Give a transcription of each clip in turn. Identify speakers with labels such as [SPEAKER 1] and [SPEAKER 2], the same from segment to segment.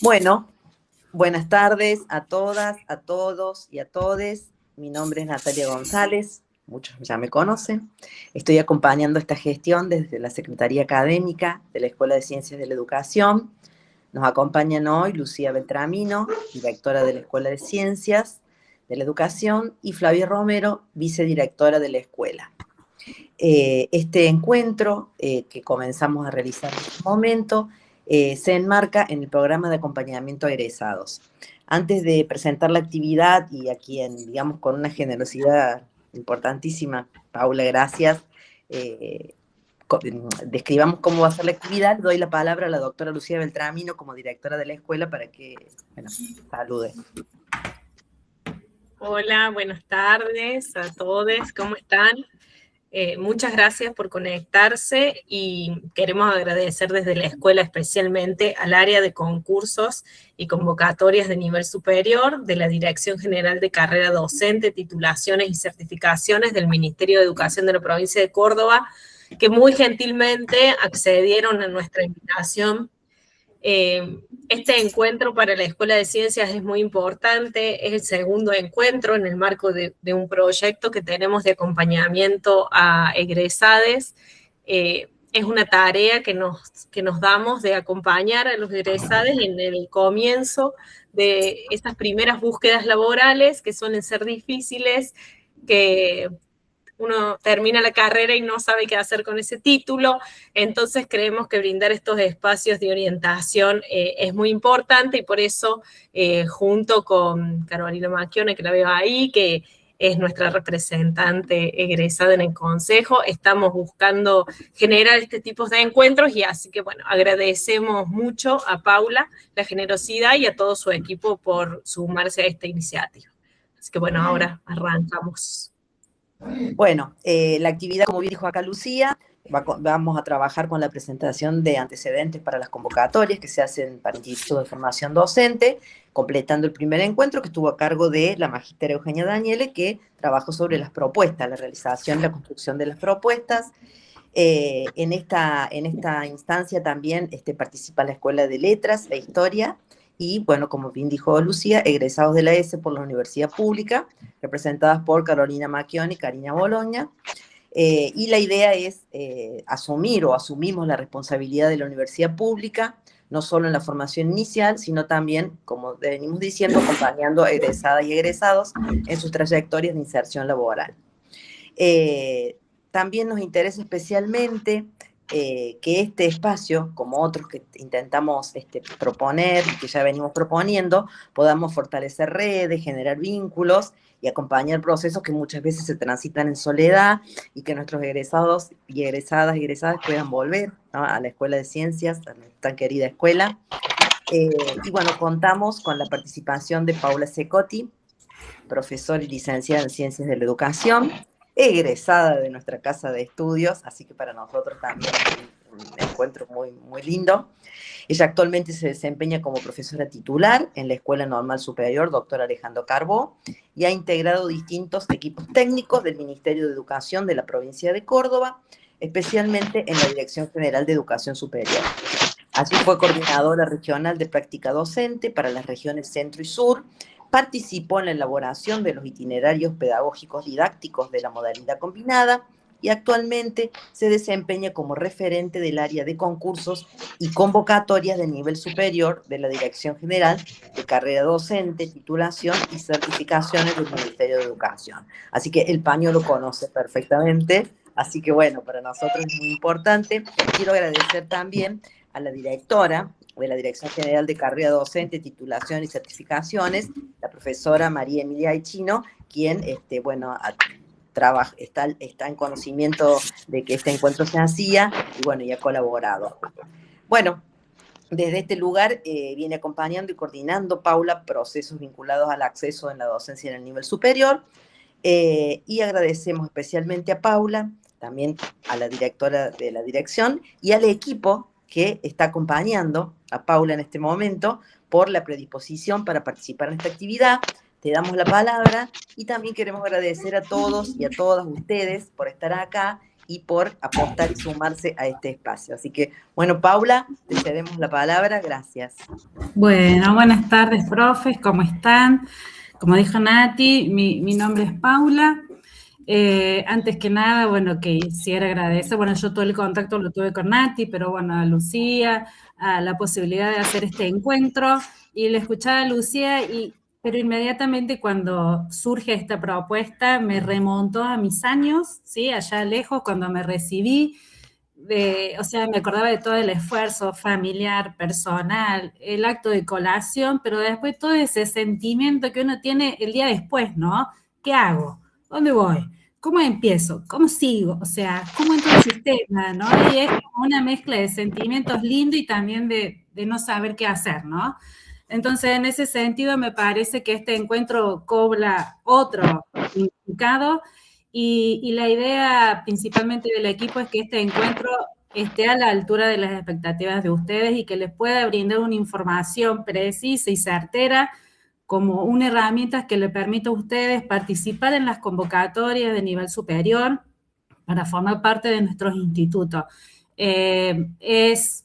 [SPEAKER 1] Bueno, buenas tardes a todas, a todos y a todes. Mi nombre es Natalia González, muchos ya me conocen. Estoy acompañando esta gestión desde la Secretaría Académica de la Escuela de Ciencias de la Educación. Nos acompañan hoy Lucía Beltramino, directora de la Escuela de Ciencias de la Educación, y Flavia Romero, vicedirectora de la escuela. Este encuentro que comenzamos a realizar en este momento se enmarca en el programa de acompañamiento a egresados. Antes de presentar la actividad, y a quien, digamos, con una generosidad importantísima, Paula, gracias, describamos cómo va a ser la actividad, doy la palabra a la doctora Lucía Beltramino como directora de la escuela para que, bueno, salude.
[SPEAKER 2] Hola, buenas tardes a todos, ¿cómo están? Muchas gracias por conectarse y queremos agradecer desde la escuela especialmente al área de concursos y convocatorias de nivel superior de la Dirección General de Carrera Docente, Titulaciones y Certificaciones del Ministerio de Educación de la provincia de Córdoba, que muy gentilmente accedieron a nuestra invitación. Este encuentro para la Escuela de Ciencias es muy importante, es el segundo encuentro en el marco de un proyecto que tenemos de acompañamiento a egresades. Es una tarea que nos damos de acompañar a los egresados en el comienzo de estas primeras búsquedas laborales que suelen ser difíciles, que uno termina la carrera y no sabe qué hacer con ese título, entonces creemos que brindar estos espacios de orientación es muy importante y por eso junto con Carolina Macchione, que la veo ahí, que es nuestra representante egresada en el Consejo, estamos buscando generar este tipo de encuentros y así que bueno, agradecemos mucho a Paula la generosidad y a todo su equipo por sumarse a esta iniciativa. Así que bueno, ahora arrancamos.
[SPEAKER 1] Bueno, la actividad, como bien dijo acá Lucía, vamos a trabajar con la presentación de antecedentes para las convocatorias que se hacen para institutos de formación docente, completando el primer encuentro que estuvo a cargo de la magíster Eugenia Daniele, que trabajó sobre las propuestas, la realización y la construcción de las propuestas. En esta instancia también participa la Escuela de Letras e Historia, y bueno, como bien dijo Lucía, egresados de la ESE por la Universidad Pública, representadas por Carolina Macchione y Karina Bologna. Y la idea es asumimos la responsabilidad de la universidad pública, no solo en la formación inicial, sino también, como venimos diciendo, acompañando a egresadas y egresados en sus trayectorias de inserción laboral. También nos interesa especialmente que este espacio, como otros que intentamos proponer y que ya venimos proponiendo, podamos fortalecer redes, generar vínculos y acompañar procesos que muchas veces se transitan en soledad, y que nuestros egresados y egresadas puedan volver, ¿no?, a la Escuela de Ciencias, a nuestra tan querida escuela. Y bueno, contamos con la participación de Paula Secotti, profesora y licenciada en Ciencias de la Educación, egresada de nuestra casa de estudios, así que para nosotros también un encuentro muy, muy lindo. Ella actualmente se desempeña como profesora titular en la Escuela Normal Superior Dr. Alejandro Carbó, y ha integrado distintos equipos técnicos del Ministerio de Educación de la provincia de Córdoba, especialmente en la Dirección General de Educación Superior. Allí fue coordinadora regional de práctica docente para las regiones Centro y Sur, participó en la elaboración de los itinerarios pedagógicos didácticos de la modalidad combinada y actualmente se desempeña como referente del área de concursos y convocatorias de nivel superior de la Dirección General de Carrera Docente, Titulación y Certificaciones del Ministerio de Educación. Así que el paño lo conoce perfectamente, así que bueno, para nosotros es muy importante. Quiero agradecer también a la directora de la Dirección General de Carrera Docente, Titulación y Certificaciones, la profesora María Emilia Aichino, quien, está en conocimiento de que este encuentro se hacía, y bueno, y ha colaborado. Bueno, desde este lugar viene acompañando y coordinando Paula procesos vinculados al acceso en la docencia en el nivel superior, y agradecemos especialmente a Paula, también a la directora de la dirección y al equipo que está acompañando a Paula en este momento por la predisposición para participar en esta actividad. Te damos la palabra y también queremos agradecer a todos y a todas ustedes por estar acá y por apostar y sumarse a este espacio. Así que, bueno, Paula, te cedemos la palabra, gracias.
[SPEAKER 3] Bueno, buenas tardes, profes, ¿cómo están? Como dijo Nati, mi nombre es Paula. Antes que nada, bueno, que quisiera agradecer, bueno, yo todo el contacto lo tuve con Nati, pero bueno, a Lucía, a la posibilidad de hacer este encuentro, y le escuchaba a Lucía, pero inmediatamente cuando surge esta propuesta me remontó a mis años, ¿sí? Allá lejos, cuando me recibí, o sea, me acordaba de todo el esfuerzo familiar, personal, el acto de colación, pero después todo ese sentimiento que uno tiene el día después, ¿no? ¿Qué hago? ¿Dónde voy? ¿Cómo empiezo? ¿Cómo sigo? O sea, ¿cómo entro al sistema? ¿No? Y es como una mezcla de sentimientos lindos y también de no saber qué hacer, ¿no? Entonces, en ese sentido, me parece que este encuentro cobra otro significado y la idea principalmente del equipo es que este encuentro esté a la altura de las expectativas de ustedes y que les pueda brindar una información precisa y certera como una herramienta que le permita a ustedes participar en las convocatorias de nivel superior para formar parte de nuestros institutos. Es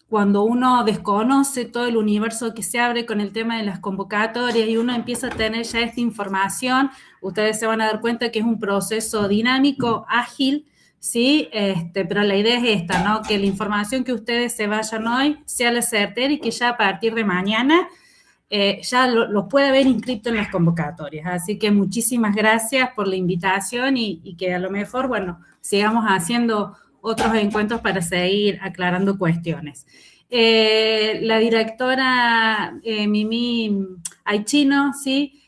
[SPEAKER 3] cuando uno desconoce todo el universo que se abre con el tema de las convocatorias y uno empieza a tener ya esta información, ustedes se van a dar cuenta que es un proceso dinámico, ágil, ¿sí? Pero la idea es esta, ¿no? Que la información que ustedes se vayan hoy sea la certera y que ya a partir de mañana ya los puede haber inscrito en las convocatorias. Así que muchísimas gracias por la invitación y que a lo mejor, bueno, sigamos haciendo otros encuentros para seguir aclarando cuestiones. La directora Mimi Aichino, ¿sí?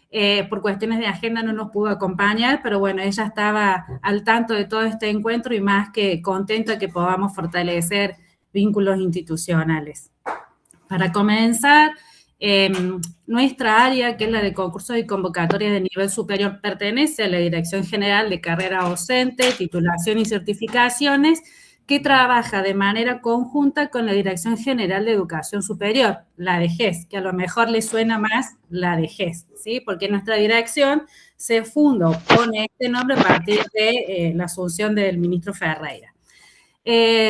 [SPEAKER 3] Por cuestiones de agenda no nos pudo acompañar, pero bueno, ella estaba al tanto de todo este encuentro y más que contenta que podamos fortalecer vínculos institucionales. Para comenzar, nuestra área, que es la de concursos y convocatorias de nivel superior, pertenece a la Dirección General de Carrera Docente, Titulación y Certificaciones, que trabaja de manera conjunta con la Dirección General de Educación Superior, la DGES, que a lo mejor le suena más la DGES, ¿sí? Porque nuestra dirección se fundó, pone este nombre a partir de la asunción del ministro Ferreira.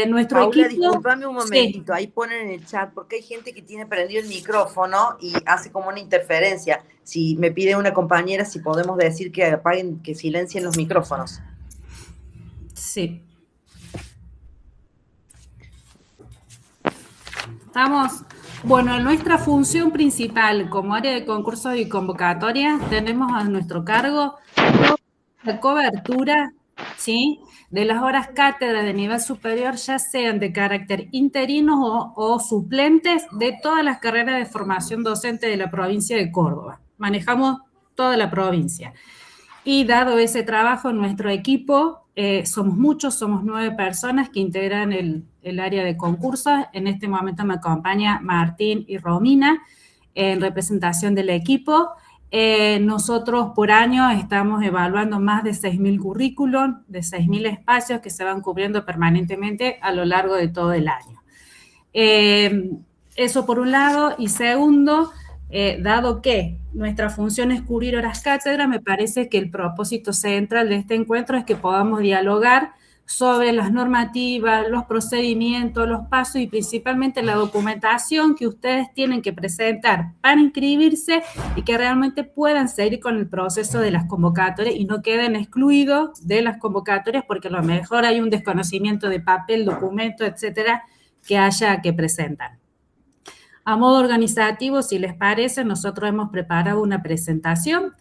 [SPEAKER 3] Nuestro
[SPEAKER 1] Paula,
[SPEAKER 3] equipo,
[SPEAKER 1] discúlpame un momentito,
[SPEAKER 3] sí.
[SPEAKER 1] ahí ponen en el chat, porque hay gente que tiene prendido el micrófono y hace como una interferencia. Si me pide una compañera, si podemos decir que apaguen, que silencien los micrófonos.
[SPEAKER 3] Sí. Estamos, bueno, en nuestra función principal como área de concursos y convocatorias tenemos a nuestro cargo la cobertura, ¿sí?, de las horas cátedra de nivel superior, ya sean de carácter interino o suplentes de todas las carreras de formación docente de la provincia de Córdoba. Manejamos toda la provincia. Y dado ese trabajo, nuestro equipo, somos muchos, somos 9 personas que integran el área de concursos. En este momento me acompaña Martín y Romina en representación del equipo. Nosotros por año estamos evaluando más de 6.000 currículum, de 6.000 espacios que se van cubriendo permanentemente a lo largo de todo el año. Eso por un lado. Y segundo, dado que nuestra función es cubrir horas cátedra, me parece que el propósito central de este encuentro es que podamos dialogar sobre las normativas, los procedimientos, los pasos y principalmente la documentación que ustedes tienen que presentar para inscribirse y que realmente puedan seguir con el proceso de las convocatorias y no queden excluidos de las convocatorias porque a lo mejor hay un desconocimiento de papel, documento, etcétera, que haya que presentar. A modo organizativo, si les parece, nosotros hemos preparado una presentación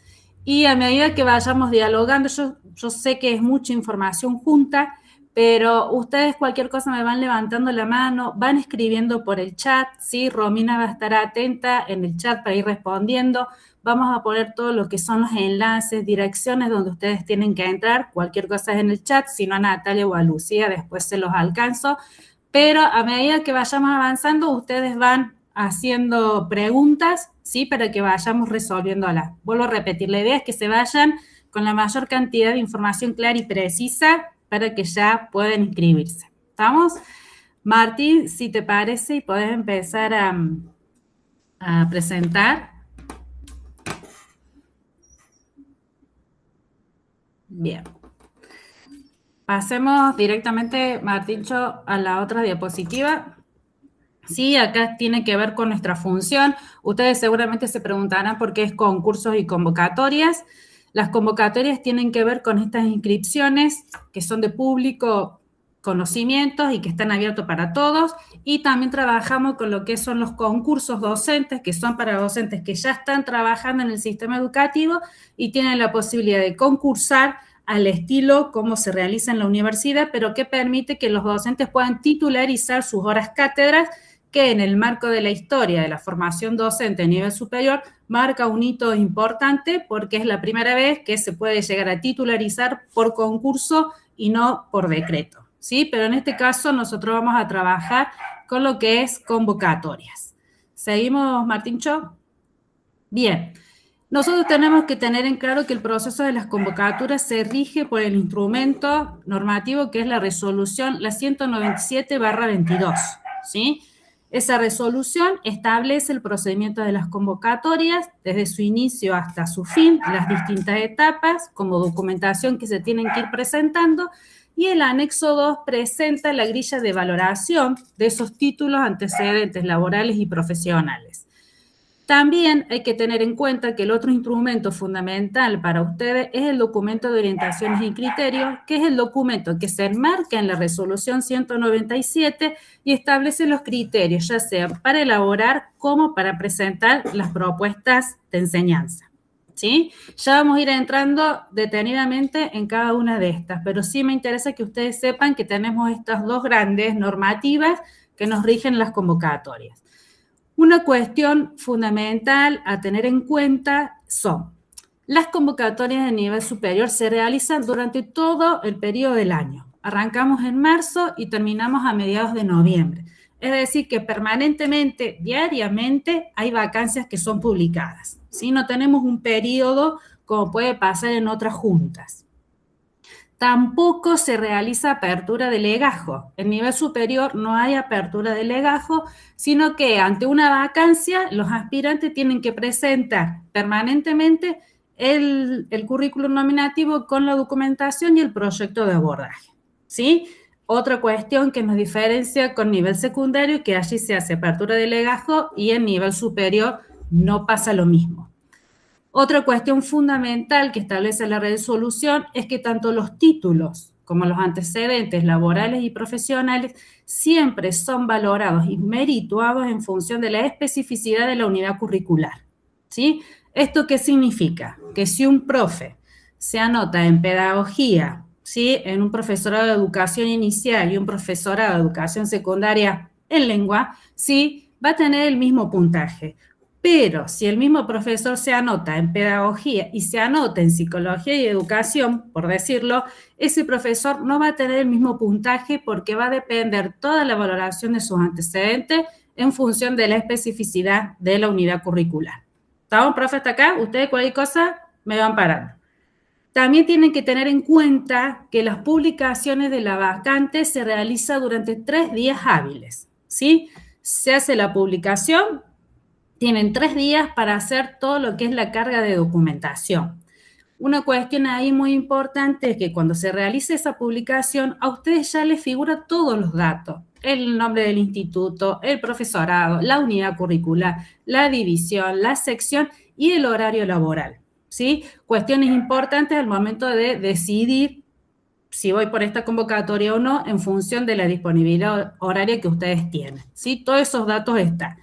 [SPEAKER 3] y a medida que vayamos dialogando, yo sé que es mucha información junta, pero ustedes cualquier cosa me van levantando la mano, van escribiendo por el chat, ¿sí? Romina va a estar atenta en el chat para ir respondiendo. Vamos a poner todo lo que son los enlaces, direcciones donde ustedes tienen que entrar. Cualquier cosa es en el chat, si no a Natalia o a Lucía, después se los alcanzo. Pero a medida que vayamos avanzando, ustedes van haciendo preguntas, ¿sí? Para que vayamos resolviéndolas. Vuelvo a repetir, la idea es que se vayan con la mayor cantidad de información clara y precisa para que ya puedan inscribirse. ¿Estamos? Martín, si te parece, y podés empezar a presentar. Bien. Pasemos directamente, Martincho, a la otra diapositiva. Sí, acá tiene que ver con nuestra función. Ustedes seguramente se preguntarán por qué es concursos y convocatorias. Las convocatorias tienen que ver con estas inscripciones que son de público conocimientos y que están abiertos para todos. Y también trabajamos con lo que son los concursos docentes, que son para docentes que ya están trabajando en el sistema educativo y tienen la posibilidad de concursar al estilo como se realiza en la universidad, pero que permite que los docentes puedan titularizar sus horas cátedras, que en el marco de la historia de la formación docente a nivel superior marca un hito importante porque es la primera vez que se puede llegar a titularizar por concurso y no por decreto, ¿sí? Pero en este caso nosotros vamos a trabajar con lo que es convocatorias. ¿Seguimos, Martincho? Bien. Nosotros tenemos que tener en claro que el proceso de las convocatorias se rige por el instrumento normativo que es la resolución, la 197/22, ¿sí? Esa resolución establece el procedimiento de las convocatorias desde su inicio hasta su fin, las distintas etapas, como documentación que se tienen que ir presentando, y el anexo 2 presenta la grilla de valoración de esos títulos antecedentes laborales y profesionales. También hay que tener en cuenta que el otro instrumento fundamental para ustedes es el documento de orientaciones y criterios, que es el documento que se enmarca en la resolución 197 y establece los criterios, ya sea para elaborar como para presentar las propuestas de enseñanza, ¿sí? Ya vamos a ir entrando detenidamente en cada una de estas, pero sí me interesa que ustedes sepan que tenemos estas dos grandes normativas que nos rigen las convocatorias. Una cuestión fundamental a tener en cuenta son las convocatorias de nivel superior se realizan durante todo el periodo del año. Arrancamos en marzo y terminamos a mediados de noviembre. Es decir, que permanentemente, diariamente, hay vacancias que son publicadas, ¿sí? No tenemos un periodo como puede pasar en otras juntas. Tampoco se realiza apertura de legajo. En nivel superior no hay apertura de legajo, sino que ante una vacancia los aspirantes tienen que presentar permanentemente el currículum nominativo con la documentación y el proyecto de abordaje, ¿sí? Otra cuestión que nos diferencia con nivel secundario, que allí se hace apertura de legajo y en nivel superior no pasa lo mismo. Otra cuestión fundamental que establece la resolución es que tanto los títulos como los antecedentes laborales y profesionales siempre son valorados y merituados en función de la especificidad de la unidad curricular, ¿sí? ¿Esto qué significa? Que si un profe se anota en pedagogía, ¿sí?, en un profesorado de educación inicial y un profesorado de educación secundaria en lengua, ¿sí?, va a tener el mismo puntaje. Pero si el mismo profesor se anota en pedagogía y se anota en psicología y educación, por decirlo, ese profesor no va a tener el mismo puntaje porque va a depender toda la valoración de sus antecedentes en función de la especificidad de la unidad curricular. ¿Estamos, profe, hasta acá? Ustedes cualquier cosa me van parando. También tienen que tener en cuenta que las publicaciones de la vacante se realizan durante 3 días hábiles, ¿sí? Se hace la publicación. Tienen 3 días para hacer todo lo que es la carga de documentación. Una cuestión ahí muy importante es que cuando se realice esa publicación, a ustedes ya les figura todos los datos. El nombre del instituto, el profesorado, la unidad curricular, la división, la sección y el horario laboral, ¿sí? Cuestiones importantes al momento de decidir si voy por esta convocatoria o no en función de la disponibilidad horaria que ustedes tienen, ¿sí? Todos esos datos están.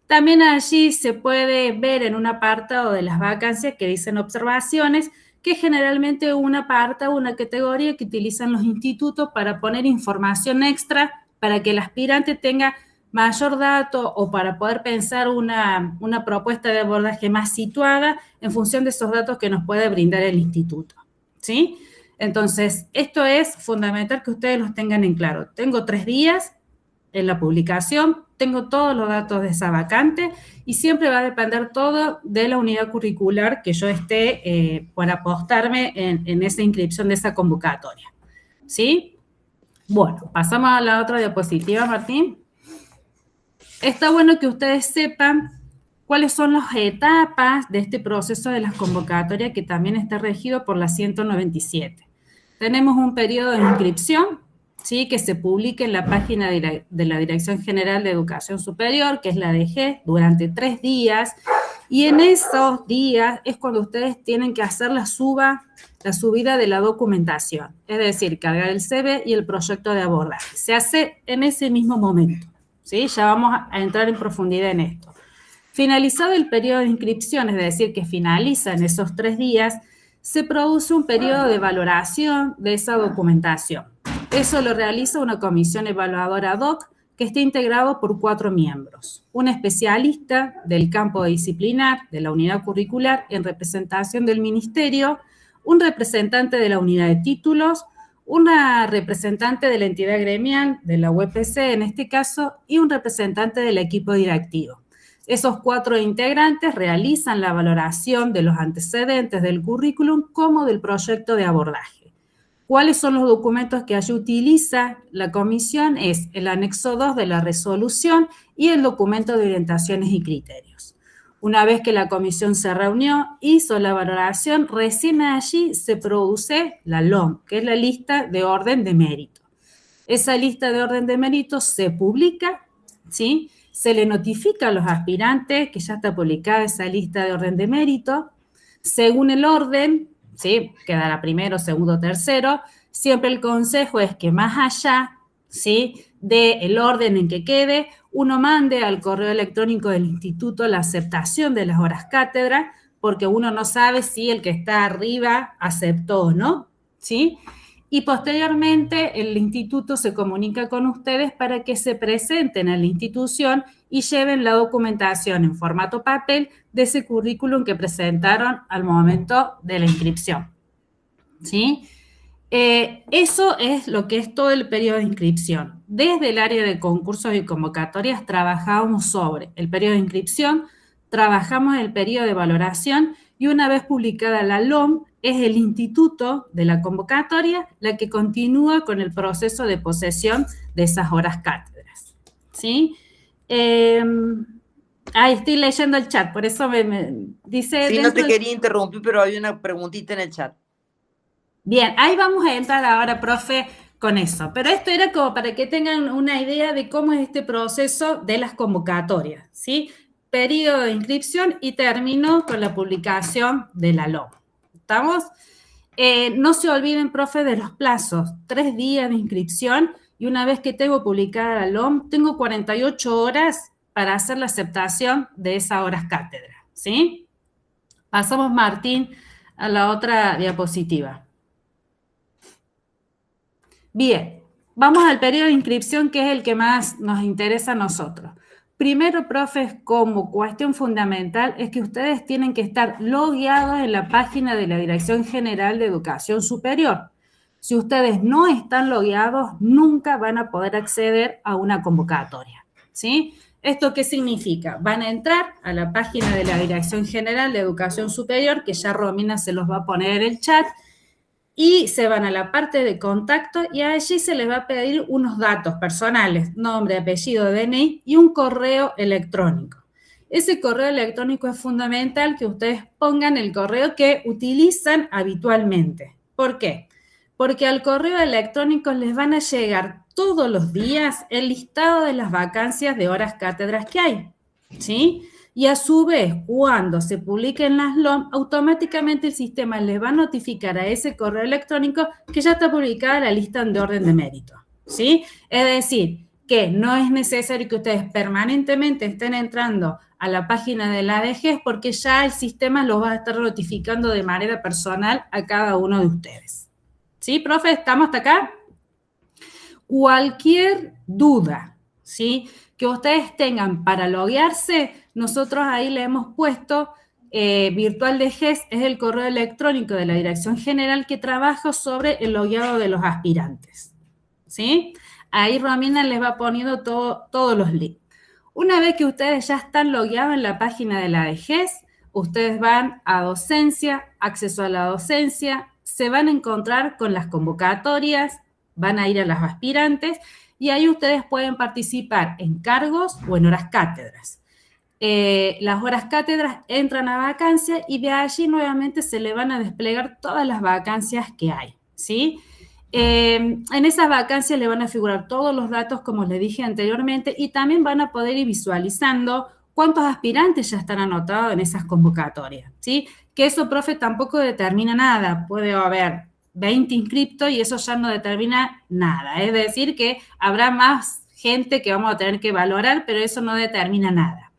[SPEAKER 3] También allí se puede ver en un apartado de las vacancias que dicen observaciones, que generalmente un apartado, una categoría que utilizan los institutos para poner información extra para que el aspirante tenga mayor dato o para poder pensar una propuesta de abordaje más situada en función de esos datos que nos puede brindar el instituto, ¿sí? Entonces, esto es fundamental que ustedes los tengan en claro. Tengo 3 días en la publicación, tengo todos los datos de esa vacante y siempre va a depender todo de la unidad curricular que yo esté por apostarme en esa inscripción de esa convocatoria, ¿sí? Bueno, pasamos a la otra diapositiva, Martín. Está bueno que ustedes sepan cuáles son las etapas de este proceso de las convocatorias que también está regido por la 197. tenemos un periodo de inscripción, ¿sí? Que se publica en la página de la Dirección General de Educación Superior, que es la DG, durante 3 días, y en esos días es cuando ustedes tienen que hacer la subida de la documentación, es decir, cargar el CV y el proyecto de abordaje. Se hace en ese mismo momento, ¿sí? Ya vamos a entrar en profundidad en esto. Finalizado el periodo de inscripción, es decir, que finaliza en esos 3 días, se produce un periodo de valoración de esa documentación. Eso lo realiza una comisión evaluadora ad hoc que está integrado por 4 miembros. Un especialista del campo disciplinar de la unidad curricular en representación del ministerio, un representante de la unidad de títulos, una representante de la entidad gremial, de la UPC en este caso, y un representante del equipo directivo. Esos 4 integrantes realizan la valoración de los antecedentes del currículum como del proyecto de abordaje. ¿Cuáles son los documentos que allí utiliza la comisión? Es el anexo 2 de la resolución y el documento de orientaciones y criterios. Una vez que la comisión se reunió, hizo la valoración, recién allí se produce la LOM, que es la lista de orden de mérito. Esa lista de orden de mérito se publica, ¿sí? Se le notifica a los aspirantes que ya está publicada esa lista de orden de mérito. Según el orden, ¿sí? Quedará primero, segundo, tercero. Siempre el consejo es que más allá, ¿sí? Del orden en que quede, uno mande al correo electrónico del instituto la aceptación de las horas cátedra, porque uno no sabe si el que está arriba aceptó o no, ¿sí? Y posteriormente el instituto se comunica con ustedes para que se presenten a la institución y lleven la documentación en formato papel de ese currículum que presentaron al momento de la inscripción, ¿sí? Eso es lo que es todo el periodo de inscripción. Desde el área de concursos y convocatorias trabajamos sobre el periodo de inscripción, trabajamos el periodo de valoración y una vez publicada la LOM, es el instituto de la convocatoria la que continúa con el proceso de posesión de esas horas cátedras, ¿sí? Estoy leyendo el chat, por eso me dice...
[SPEAKER 1] Sí, no te quería interrumpir, pero hay una preguntita en el chat.
[SPEAKER 3] Bien, ahí vamos a entrar ahora, profe, con eso. Pero esto era como para que tengan una idea de cómo es este proceso de las convocatorias, ¿sí? Periodo de inscripción y termino con la publicación de la LOM. ¿Estamos? No se olviden, profe, de los plazos. 3 días de inscripción y una vez que tengo publicada la LOM, tengo 48 horas para hacer la aceptación de esas horas cátedra, ¿sí? Pasamos, Martín, a la otra diapositiva. Bien, vamos al periodo de inscripción, que es el que más nos interesa a nosotros. Primero, profes, como cuestión fundamental, es que ustedes tienen que estar logueados en la página de la Dirección General de Educación Superior. Si ustedes no están logueados, nunca van a poder acceder a una convocatoria, ¿sí? ¿Esto qué significa? Van a entrar a la página de la Dirección General de Educación Superior, que ya Romina se los va a poner en el chat, y se van a la parte de contacto y allí se les va a pedir unos datos personales, nombre, apellido, DNI y un correo electrónico. Ese correo electrónico es fundamental que ustedes pongan el correo que utilizan habitualmente. ¿Por qué? Porque al correo electrónico les van a llegar todos los días el listado de las vacancias de horas cátedras que hay, ¿sí? Y a su vez, cuando se publiquen las LOM, automáticamente el sistema les va a notificar a ese correo electrónico que ya está publicada la lista de orden de mérito, ¿sí? Es decir, que no es necesario que ustedes permanentemente estén entrando a la página de la ADG porque ya el sistema los va a estar notificando de manera personal a cada uno de ustedes. ¿Sí, profe? ¿Estamos hasta acá? Cualquier duda, ¿sí?, que ustedes tengan para loguearse, nosotros ahí le hemos puesto virtual de GES, es el correo electrónico de la Dirección General que trabaja sobre el logueado de los aspirantes, ¿sí? Ahí Romina les va poniendo todos los links. Una vez que ustedes ya están logueados en la página de la de GES, ustedes van a docencia, acceso a la docencia, se van a encontrar con las convocatorias, van a ir a las aspirantes y ahí ustedes pueden participar en cargos o en horas cátedras. Las horas cátedras entran a vacancia y de allí nuevamente se le van a desplegar todas las vacancias que hay, ¿sí? En esas vacancias le van a figurar todos los datos, como les dije anteriormente, y también van a poder ir visualizando cuántos aspirantes ya están anotados en esas convocatorias, ¿sí? Que eso, profe, tampoco determina nada. Puede haber 20 inscriptos y eso ya no determina nada. Es decir, que habrá más gente que vamos a tener que valorar, pero eso no determina nada.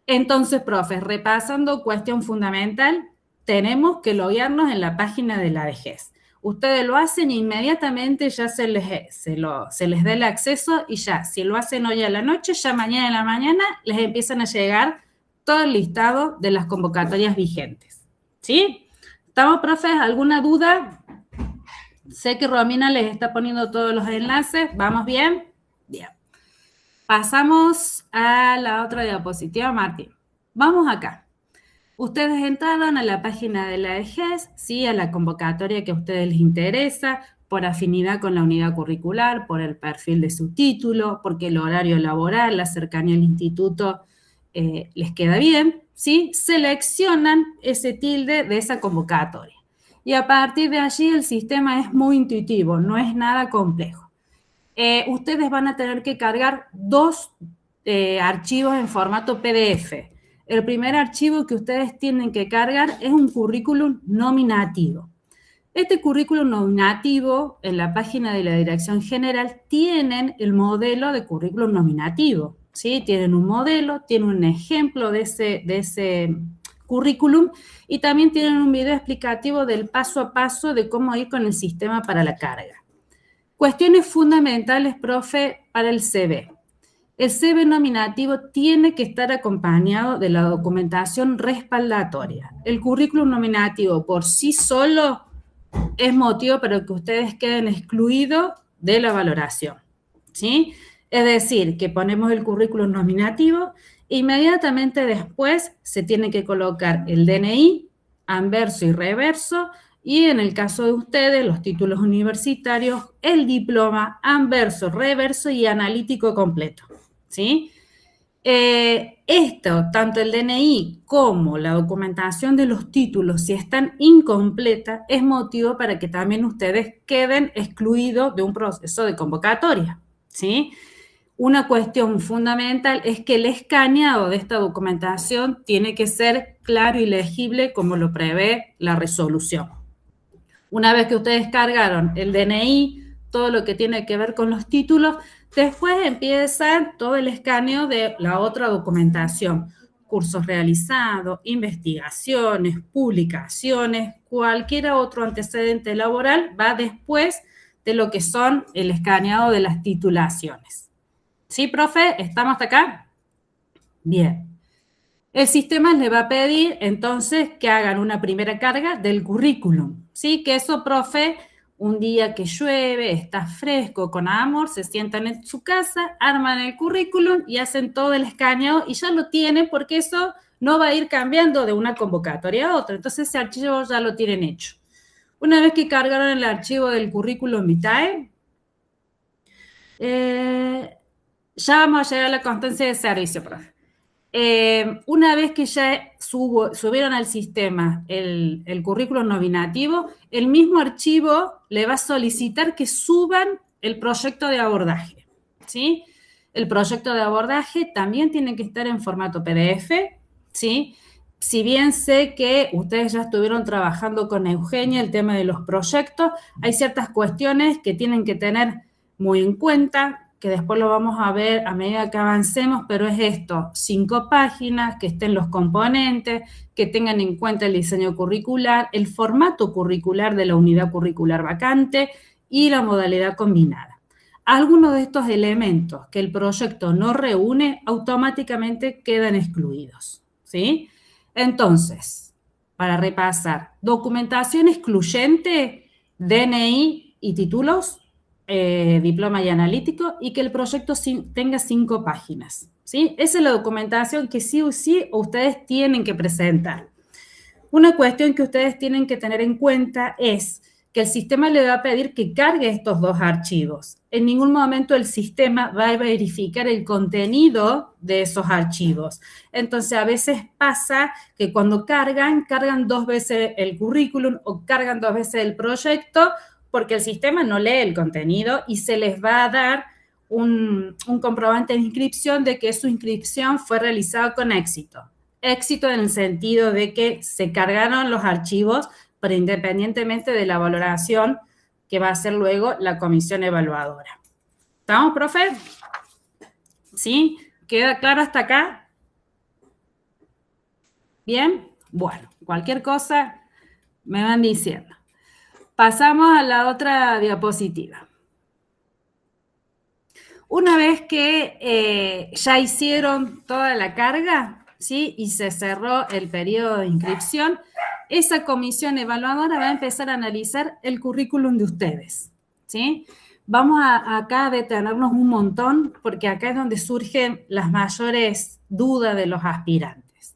[SPEAKER 3] Entonces, profe, repasando cuestión fundamental, tenemos que loguearnos en la página de la DGES. Ustedes lo hacen inmediatamente, ya se les da el acceso y ya, si lo hacen hoy a la noche, ya mañana en la mañana les empiezan a llegar todo el listado de las convocatorias vigentes. ¿Sí? ¿Estamos, profes? ¿Alguna duda? Sé que Romina les está poniendo todos los enlaces. ¿Vamos bien? Bien. Pasamos a la otra diapositiva, Martín. Vamos acá. Ustedes entraron a la página de la DGES, ¿sí? A la convocatoria que a ustedes les interesa, por afinidad con la unidad curricular, por el perfil de su título, porque el horario laboral, la cercanía al instituto les queda bien, ¿sí? Seleccionan ese tilde de esa convocatoria. Y a partir de allí el sistema es muy intuitivo, no es nada complejo. Ustedes van a tener que cargar dos archivos en formato PDF. El primer archivo que ustedes tienen que cargar es un currículum nominativo. Este currículum nominativo, en la página de la Dirección General, tienen el modelo de currículum nominativo, ¿sí? Tienen un modelo, tienen un ejemplo de ese currículum y también tienen un video explicativo del paso a paso de cómo ir con el sistema para la carga. Cuestiones fundamentales, profe, para el CV. El CV nominativo tiene que estar acompañado de la documentación respaldatoria. El currículum nominativo por sí solo es motivo para que ustedes queden excluidos de la valoración, ¿sí? Es decir, que ponemos el currículum nominativo, inmediatamente después se tiene que colocar el DNI, anverso y reverso, y en el caso de ustedes, los títulos universitarios, el diploma, anverso, reverso y analítico completo, ¿sí? Esto, tanto el DNI como la documentación de los títulos, si están incompletas, es motivo para que también ustedes queden excluidos de un proceso de convocatoria, ¿sí? Una cuestión fundamental es que el escaneado de esta documentación tiene que ser claro y legible como lo prevé la resolución. Una vez que ustedes cargaron el DNI, todo lo que tiene que ver con los títulos, después empieza todo el escaneo de la otra documentación, cursos realizados, investigaciones, publicaciones, cualquier otro antecedente laboral va después de lo que son el escaneado de las titulaciones. ¿Sí, profe? ¿Estamos hasta acá? Bien. El sistema les va a pedir entonces que hagan una primera carga del currículum, ¿sí? Que eso, profe, un día que llueve, está fresco, con amor, se sientan en su casa, arman el currículum y hacen todo el escaneo y ya lo tienen porque eso no va a ir cambiando de una convocatoria a otra. Entonces ese archivo ya lo tienen hecho. Una vez que cargaron el archivo del currículum vitae, ya vamos a llegar a la constancia de servicio, profe. Una vez que ya subieron al sistema el currículum nominativo, el mismo archivo le va a solicitar que suban el proyecto de abordaje, ¿sí? El proyecto de abordaje también tiene que estar en formato PDF, ¿sí? Si bien sé que ustedes ya estuvieron trabajando con Eugenia el tema de los proyectos, hay ciertas cuestiones que tienen que tener muy en cuenta, que después lo vamos a ver a medida que avancemos, pero es esto, 5 páginas, que estén los componentes, que tengan en cuenta el diseño curricular, el formato curricular de la unidad curricular vacante y la modalidad combinada. Algunos de estos elementos que el proyecto no reúne automáticamente quedan excluidos, ¿sí? Entonces, para repasar, documentación excluyente, DNI y títulos, diploma y analítico, y que el proyecto tenga 5 páginas, ¿sí? Esa es la documentación que sí o sí ustedes tienen que presentar. Una cuestión que ustedes tienen que tener en cuenta es que el sistema le va a pedir que cargue estos 2 archivos. En ningún momento el sistema va a verificar el contenido de esos archivos. Entonces, a veces pasa que cuando cargan 2 veces el currículum o cargan 2 veces el proyecto, porque el sistema no lee el contenido y se les va a dar un comprobante de inscripción de que su inscripción fue realizada con éxito. Éxito en el sentido de que se cargaron los archivos, pero independientemente de la valoración que va a hacer luego la comisión evaluadora. ¿Estamos, profe? ¿Sí? ¿Queda claro hasta acá? ¿Bien? Bueno, cualquier cosa me van diciendo. Pasamos a la otra diapositiva. Una vez que ya hicieron toda la carga, ¿sí? Y se cerró el periodo de inscripción, esa comisión evaluadora va a empezar a analizar el currículum de ustedes, ¿sí? Vamos acá a detenernos un montón, porque acá es donde surgen las mayores dudas de los aspirantes.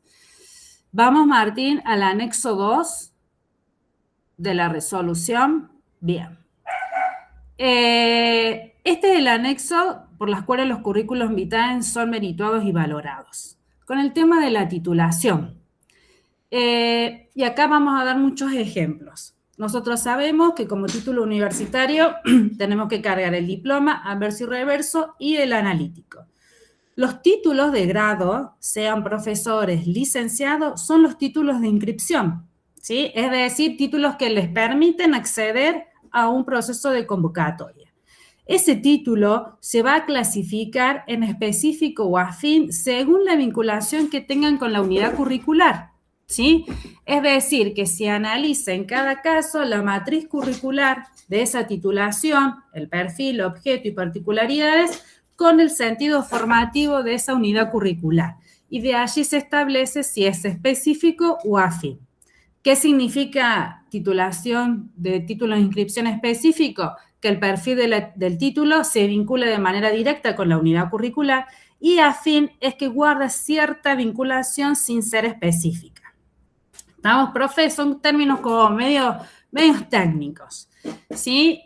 [SPEAKER 3] Vamos, Martín, al anexo 2 de la resolución. Bien. Este es el anexo por las cuales los currículos vitae son merituados y valorados. Con el tema de la titulación. Y acá vamos a dar muchos ejemplos. Nosotros sabemos que como título universitario tenemos que cargar el diploma, anverso y reverso y el analítico. Los títulos de grado, sean profesores, licenciados, son los títulos de inscripción, ¿sí? Es decir, títulos que les permiten acceder a un proceso de convocatoria. Ese título se va a clasificar en específico o afín según la vinculación que tengan con la unidad curricular, ¿sí? Es decir, que se analiza en cada caso la matriz curricular de esa titulación, el perfil, objeto y particularidades, con el sentido formativo de esa unidad curricular. Y de allí se establece si es específico o afín. ¿Qué significa titulación de título de inscripción específico? Que el perfil del título se vincula de manera directa con la unidad curricular, y afín es que guarda cierta vinculación sin ser específica. ¿Estamos, profe? Son términos como medios técnicos, ¿sí?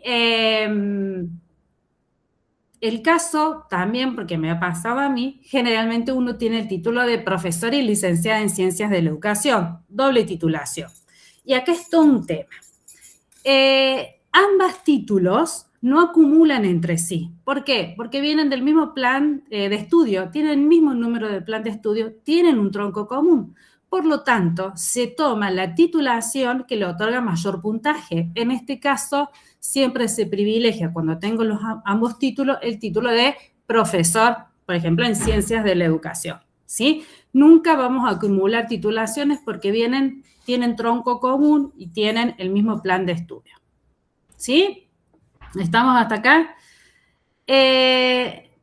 [SPEAKER 3] El caso también, porque me ha pasado a mí, generalmente uno tiene el título de profesor y licenciada en Ciencias de la Educación, doble titulación. Y acá está un tema. Ambos títulos no acumulan entre sí. ¿Por qué? Porque vienen del mismo plan de estudio, tienen el mismo número de plan de estudio, tienen un tronco común. Por lo tanto, se toma la titulación que le otorga mayor puntaje. En este caso, siempre se privilegia, cuando tengo ambos títulos, el título de profesor, por ejemplo, en Ciencias de la Educación, ¿sí? Nunca vamos a acumular titulaciones porque tienen tronco común y tienen el mismo plan de estudio, ¿sí? ¿Estamos hasta acá?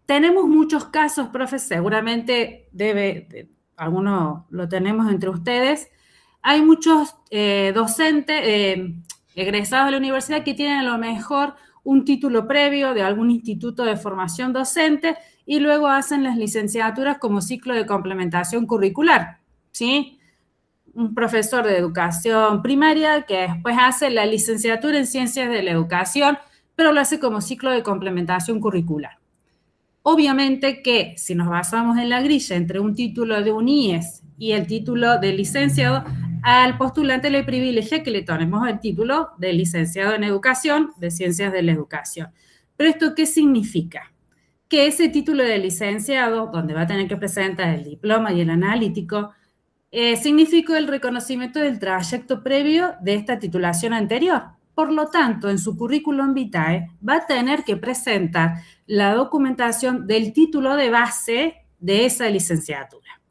[SPEAKER 3] Tenemos muchos casos, profe, seguramente algunos lo tenemos entre ustedes. Hay muchos docentes, egresados de la universidad que tienen a lo mejor un título previo de algún instituto de formación docente y luego hacen las licenciaturas como ciclo de complementación curricular, ¿sí? Un profesor de educación primaria que después hace la licenciatura en Ciencias de la Educación, pero lo hace como ciclo de complementación curricular. Obviamente que si nos basamos en la grilla entre un título de un IES y el título de licenciado, al postulante le privilegia que le tomemos el título de licenciado en educación, de Ciencias de la Educación. ¿Pero esto qué significa? Que ese título de licenciado, donde va a tener que presentar el diploma y el analítico, significa el reconocimiento del trayecto previo de esta titulación anterior. Por lo tanto, en su currículum vitae va a tener que presentar la documentación del título de base de esa licenciatura.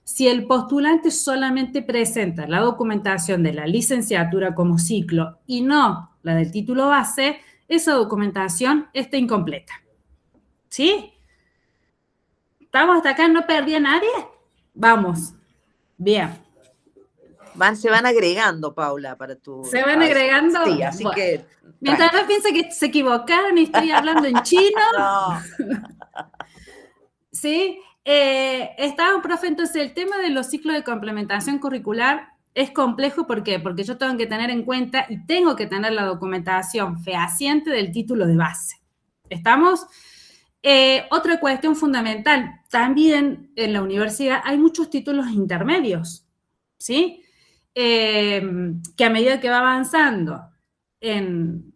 [SPEAKER 3] Si el postulante solamente presenta la documentación de la licenciatura como ciclo y no la del título base, esa documentación está incompleta. ¿Sí? ¿Estamos hasta acá? ¿No perdí a nadie? Vamos. Bien.
[SPEAKER 1] Se van agregando, Paula, para tu...
[SPEAKER 3] ¿Se van agregando?
[SPEAKER 1] Sí, así bueno, que...
[SPEAKER 3] Mientras no piense que se equivocaron y estoy hablando en chino.
[SPEAKER 1] No.
[SPEAKER 3] ¿Sí? Estaba, profe, entonces el tema de los ciclos de complementación curricular Es complejo, ¿por qué? Porque yo tengo que tener en cuenta y tengo que tener la documentación fehaciente del título de base. ¿Estamos? Otra cuestión fundamental, también en la universidad hay muchos títulos intermedios, ¿sí? Que a medida que va avanzando en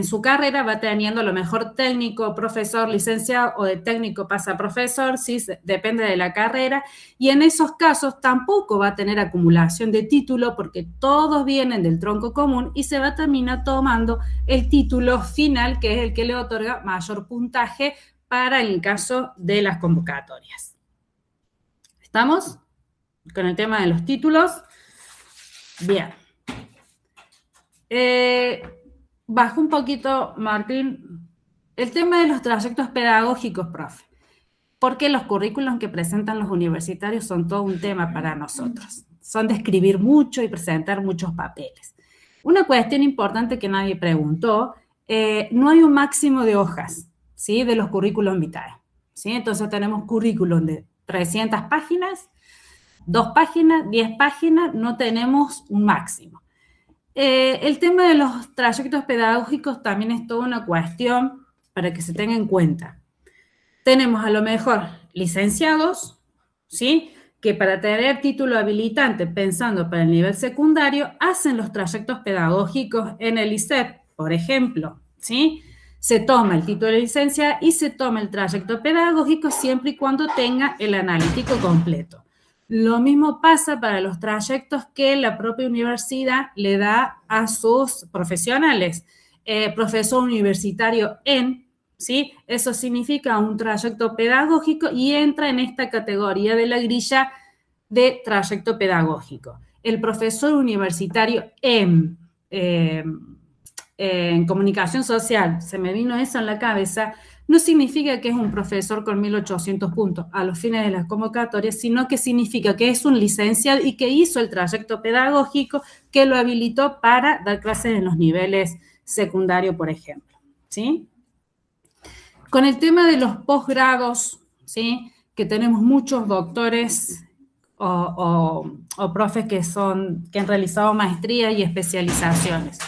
[SPEAKER 3] su carrera va teniendo a lo mejor técnico, profesor, licenciado, o de técnico pasa a profesor, ¿sí? Depende de la carrera, y en esos casos tampoco va a tener acumulación de título porque todos vienen del tronco común y se va a terminar tomando el título final, que es el que le otorga mayor puntaje para el caso de las convocatorias. ¿Estamos con el tema de los títulos? Bien. Bajo un poquito, Martín, el tema de los trayectos pedagógicos, profe. Porque los currículos que presentan los universitarios son todo un tema para nosotros. Son de escribir mucho y presentar muchos papeles. Una cuestión importante que nadie preguntó, no hay un máximo de hojas, ¿sí? De los currículos vitae, ¿sí? Entonces tenemos currículum de 300 páginas, 2 páginas, 10 páginas, no tenemos un máximo. El tema de los trayectos pedagógicos también es toda una cuestión para que se tenga en cuenta. Tenemos a lo mejor licenciados, ¿sí? Que para tener título habilitante, pensando para el nivel secundario, hacen los trayectos pedagógicos en el ISEP, por ejemplo, ¿sí? Se toma el título de licencia y se toma el trayecto pedagógico siempre y cuando tenga el analítico completo. Lo mismo pasa para los trayectos que la propia universidad le da a sus profesionales. Profesor universitario en, ¿sí? Eso significa un trayecto pedagógico y entra en esta categoría de la grilla de trayecto pedagógico. El profesor universitario en comunicación social, se me vino eso en la cabeza, no significa que es un profesor con 1800 puntos a los fines de las convocatorias, sino que significa que es un licenciado y que hizo el trayecto pedagógico que lo habilitó para dar clases en los niveles secundarios, por ejemplo, ¿sí? Con el tema de los posgrados, ¿sí? Que tenemos muchos doctores o profes que han realizado maestrías y especializaciones.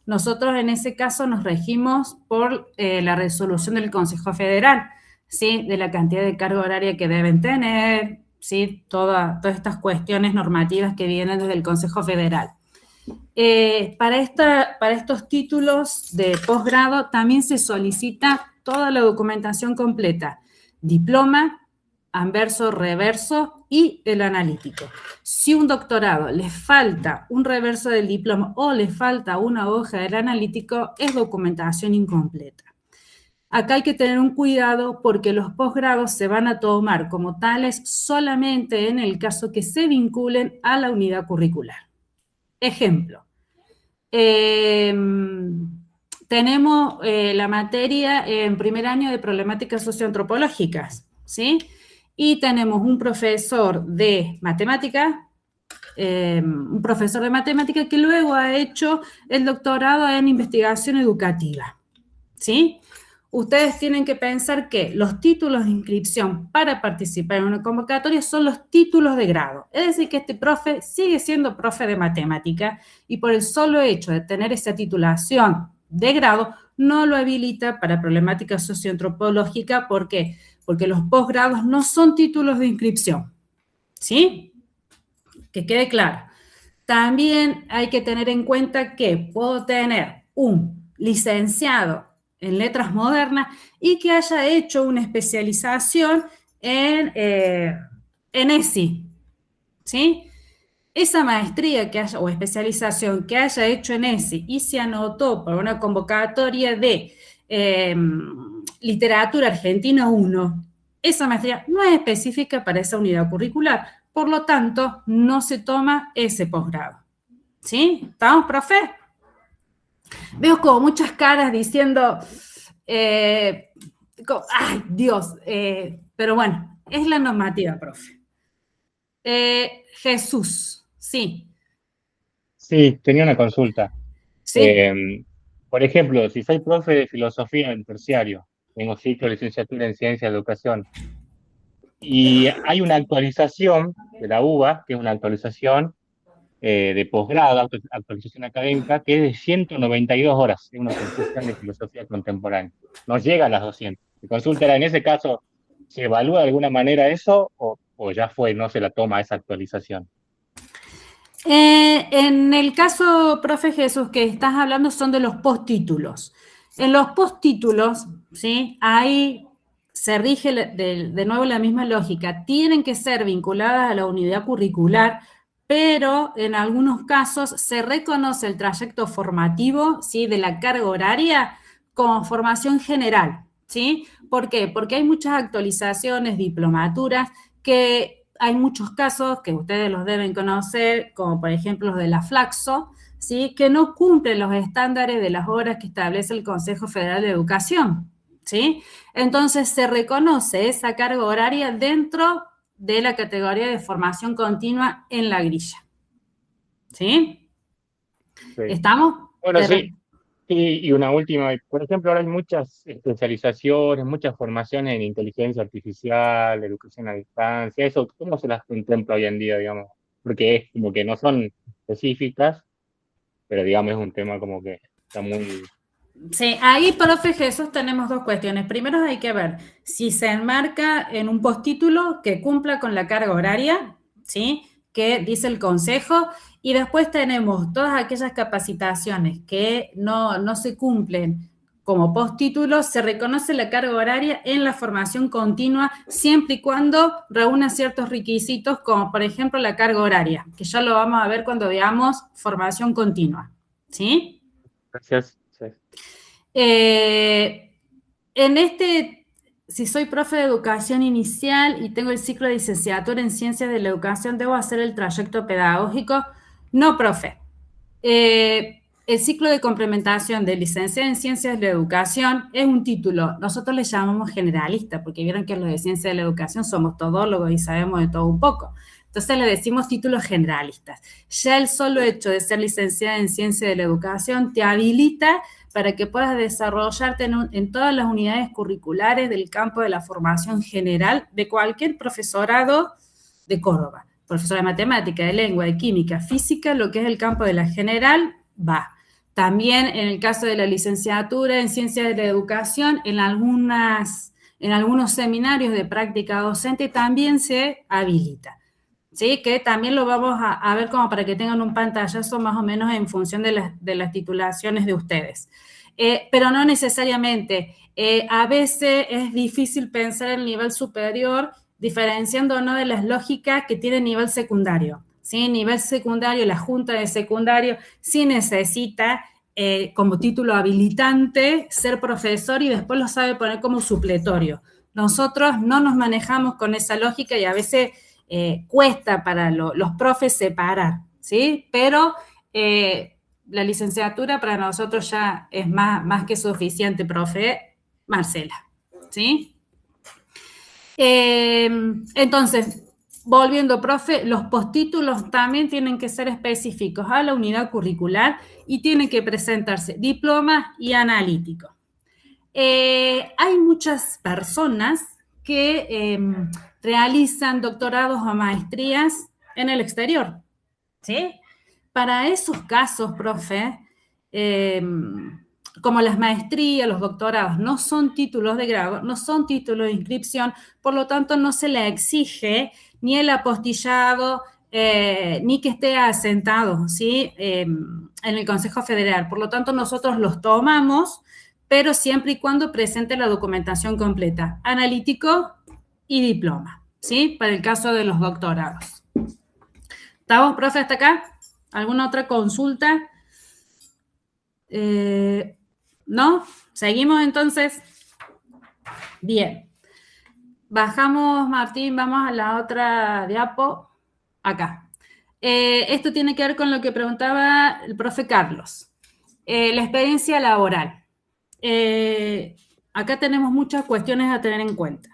[SPEAKER 3] Nosotros en ese caso nos regimos por la resolución del Consejo Federal, ¿sí? De la cantidad de carga horaria que deben tener, ¿sí? Todas estas cuestiones normativas que vienen desde el Consejo Federal. Para estos títulos de posgrado también se solicita toda la documentación completa, diploma, anverso, reverso y el analítico. Si un doctorado le falta un reverso del diploma o le falta una hoja del analítico, es documentación incompleta. Acá hay que tener un cuidado porque los posgrados se van a tomar como tales solamente en el caso que se vinculen a la unidad curricular. Ejemplo, tenemos la materia en primer año de problemáticas socioantropológicas, ¿sí? Y tenemos un profesor de matemática, que luego ha hecho el doctorado en investigación educativa, ¿sí? Ustedes tienen que pensar que los títulos de inscripción para participar en una convocatoria son los títulos de grado. Es decir, que este profe sigue siendo profe de matemática y por el solo hecho de tener esa titulación de grado no lo habilita para problemática socioantropológica. ¿Por qué? Porque los posgrados no son títulos de inscripción, ¿sí? Que quede claro. También hay que tener en cuenta que puedo tener un licenciado en letras modernas y que haya hecho una especialización en ESI, ¿sí? Esa maestría que haya, o especialización que haya hecho en ESI y se anotó por una convocatoria de literatura argentina 1, esa maestría no es específica para esa unidad curricular, por lo tanto, no se toma ese posgrado, ¿sí? ¿Estamos, profe? Veo como muchas caras diciendo, ¡ay, Dios! Pero bueno, es la normativa, profe. Jesús, sí.
[SPEAKER 4] Sí, tenía una consulta.
[SPEAKER 3] Sí.
[SPEAKER 4] Por ejemplo, si soy profe de filosofía en terciario, tengo ciclo de licenciatura en ciencia de educación, y hay una actualización de la UBA, que es una actualización de posgrado, actualización académica, que es de 192 horas, es una conclusión de filosofía contemporánea. No llega a las 200. Mi consulta era, en ese caso, ¿se evalúa de alguna manera eso o ya fue, no se la toma esa actualización?
[SPEAKER 3] En el caso, profe Jesús, que estás hablando son de los postítulos. En los postítulos, ¿sí? Ahí se rige de nuevo la misma lógica. Tienen que ser vinculadas a la unidad curricular, pero en algunos casos se reconoce el trayecto formativo, ¿sí? De la carga horaria como formación general, ¿sí? ¿Por qué? Porque hay muchas actualizaciones, diplomaturas, que hay muchos casos que ustedes los deben conocer, como por ejemplo los de la Flaxo, ¿sí? Que no cumplen los estándares de las horas que establece el Consejo Federal de Educación, ¿sí? Entonces se reconoce esa carga horaria dentro de la categoría de formación continua en la grilla, ¿sí?
[SPEAKER 4] Sí.
[SPEAKER 3] ¿Estamos?
[SPEAKER 4] Bueno, sí. Y una última, por ejemplo, ahora hay muchas especializaciones, muchas formaciones en inteligencia artificial, educación a distancia, eso, ¿cómo se las contempla hoy en día, digamos? Porque es como que no son específicas, pero digamos es un tema como que está muy...
[SPEAKER 3] Sí, ahí, profe Jesús, tenemos dos cuestiones. Primero hay que ver si se enmarca en un postítulo que cumpla con la carga horaria, ¿sí? Que dice el consejo, y después tenemos todas aquellas capacitaciones que no se cumplen como postítulos, se reconoce la carga horaria en la formación continua siempre y cuando reúna ciertos requisitos, como por ejemplo la carga horaria, que ya lo vamos a ver cuando veamos formación continua, ¿sí?
[SPEAKER 4] Gracias. Sí.
[SPEAKER 3] Si soy profe de educación inicial y tengo el ciclo de licenciatura en ciencias de la educación, ¿debo hacer el trayecto pedagógico? No, profe. El ciclo de complementación de licenciada en ciencias de la educación es un título, nosotros le llamamos generalista, porque vieron que los de ciencias de la educación somos todólogos y sabemos de todo un poco. Entonces le decimos títulos generalistas. Ya el solo hecho de ser licenciada en ciencias de la educación te habilita para que puedas desarrollarte en todas las unidades curriculares del campo de la formación general de cualquier profesorado de Córdoba. Profesor de matemática, de lengua, de química, física, lo que es el campo de la general, va. También en el caso de la licenciatura en ciencias de la educación, en algunos seminarios de práctica docente también se habilita. ¿Sí? Que también lo vamos a ver como para que tengan un pantallazo más o menos en función de las titulaciones de ustedes. Pero no necesariamente. A veces es difícil pensar el nivel superior diferenciando ¿no? de las lógicas que tiene nivel secundario. ¿Sí? Nivel secundario, la junta de secundario sí necesita como título habilitante ser profesor y después lo sabe poner como supletorio. Nosotros no nos manejamos con esa lógica y a veces cuesta para los profes separar, ¿sí? Pero la licenciatura para nosotros ya es más que suficiente, profe Marcela, ¿sí? Entonces, volviendo, profe, los postítulos también tienen que ser específicos a la unidad curricular y tienen que presentarse diploma y analítico. Hay muchas personas que realizan doctorados o maestrías en el exterior, ¿sí? Para esos casos, profe, como las maestrías, los doctorados, no son títulos de grado, no son títulos de inscripción, por lo tanto no se le exige ni el apostillado, ni que esté asentado, ¿sí? En el Consejo Federal. Por lo tanto, nosotros los tomamos, pero siempre y cuando presente la documentación completa, analítico y diploma, ¿sí? Para el caso de los doctorados. ¿Estamos, profe, hasta acá? ¿Alguna otra consulta? ¿No? ¿Seguimos entonces? Bien. Bajamos, Martín, vamos a la otra diapo. Acá. Esto tiene que ver con lo que preguntaba el profe Carlos. La experiencia laboral. Acá tenemos muchas cuestiones a tener en cuenta.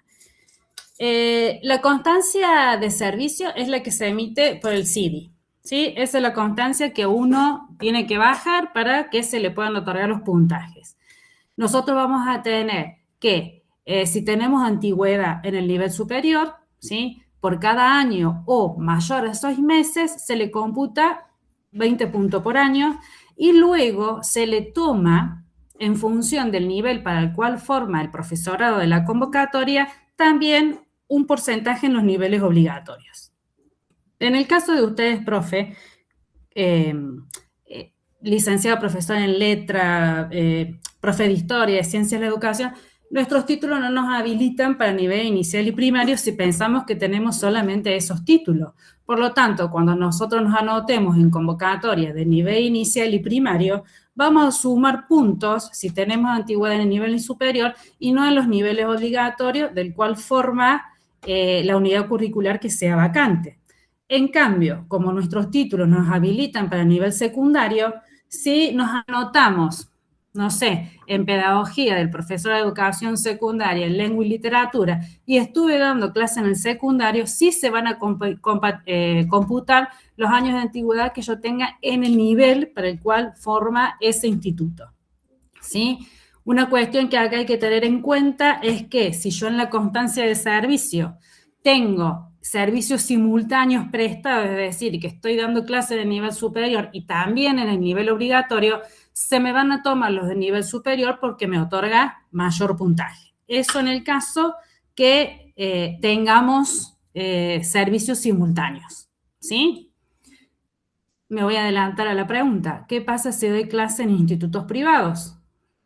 [SPEAKER 3] La constancia de servicio es la que se emite por el CIDI, ¿sí? Esa es la constancia que uno tiene que bajar para que se le puedan otorgar los puntajes. Nosotros vamos a tener que, si tenemos antigüedad en el nivel superior, ¿sí? Por cada año o mayor a 6 meses se le computa 20 puntos por año, y luego se le toma, en función del nivel para el cual forma el profesorado de la convocatoria, también un porcentaje en los niveles obligatorios. En el caso de ustedes, profe, licenciado, profesor en letra, profe de historia, de ciencias de la educación, nuestros títulos no nos habilitan para nivel inicial y primario si pensamos que tenemos solamente esos títulos. Por lo tanto, cuando nosotros nos anotemos en convocatoria de nivel inicial y primario, vamos a sumar puntos si tenemos antigüedad en el nivel superior y no en los niveles obligatorios del cual forma la unidad curricular que sea vacante. En cambio, como nuestros títulos nos habilitan para nivel secundario, si nos anotamos, no sé, en pedagogía del profesor de educación secundaria, en lengua y literatura, y estuve dando clase en el secundario, sí se van a computar los años de antigüedad que yo tenga en el nivel para el cual forma ese instituto. ¿Sí? Una cuestión que acá hay que tener en cuenta es que si yo en la constancia de servicio tengo servicios simultáneos prestados, es decir, que estoy dando clases de nivel superior y también en el nivel obligatorio, se me van a tomar los de nivel superior porque me otorga mayor puntaje. Eso en el caso que tengamos servicios simultáneos, ¿sí? Me voy a adelantar a la pregunta. ¿Qué pasa si doy clase en institutos privados?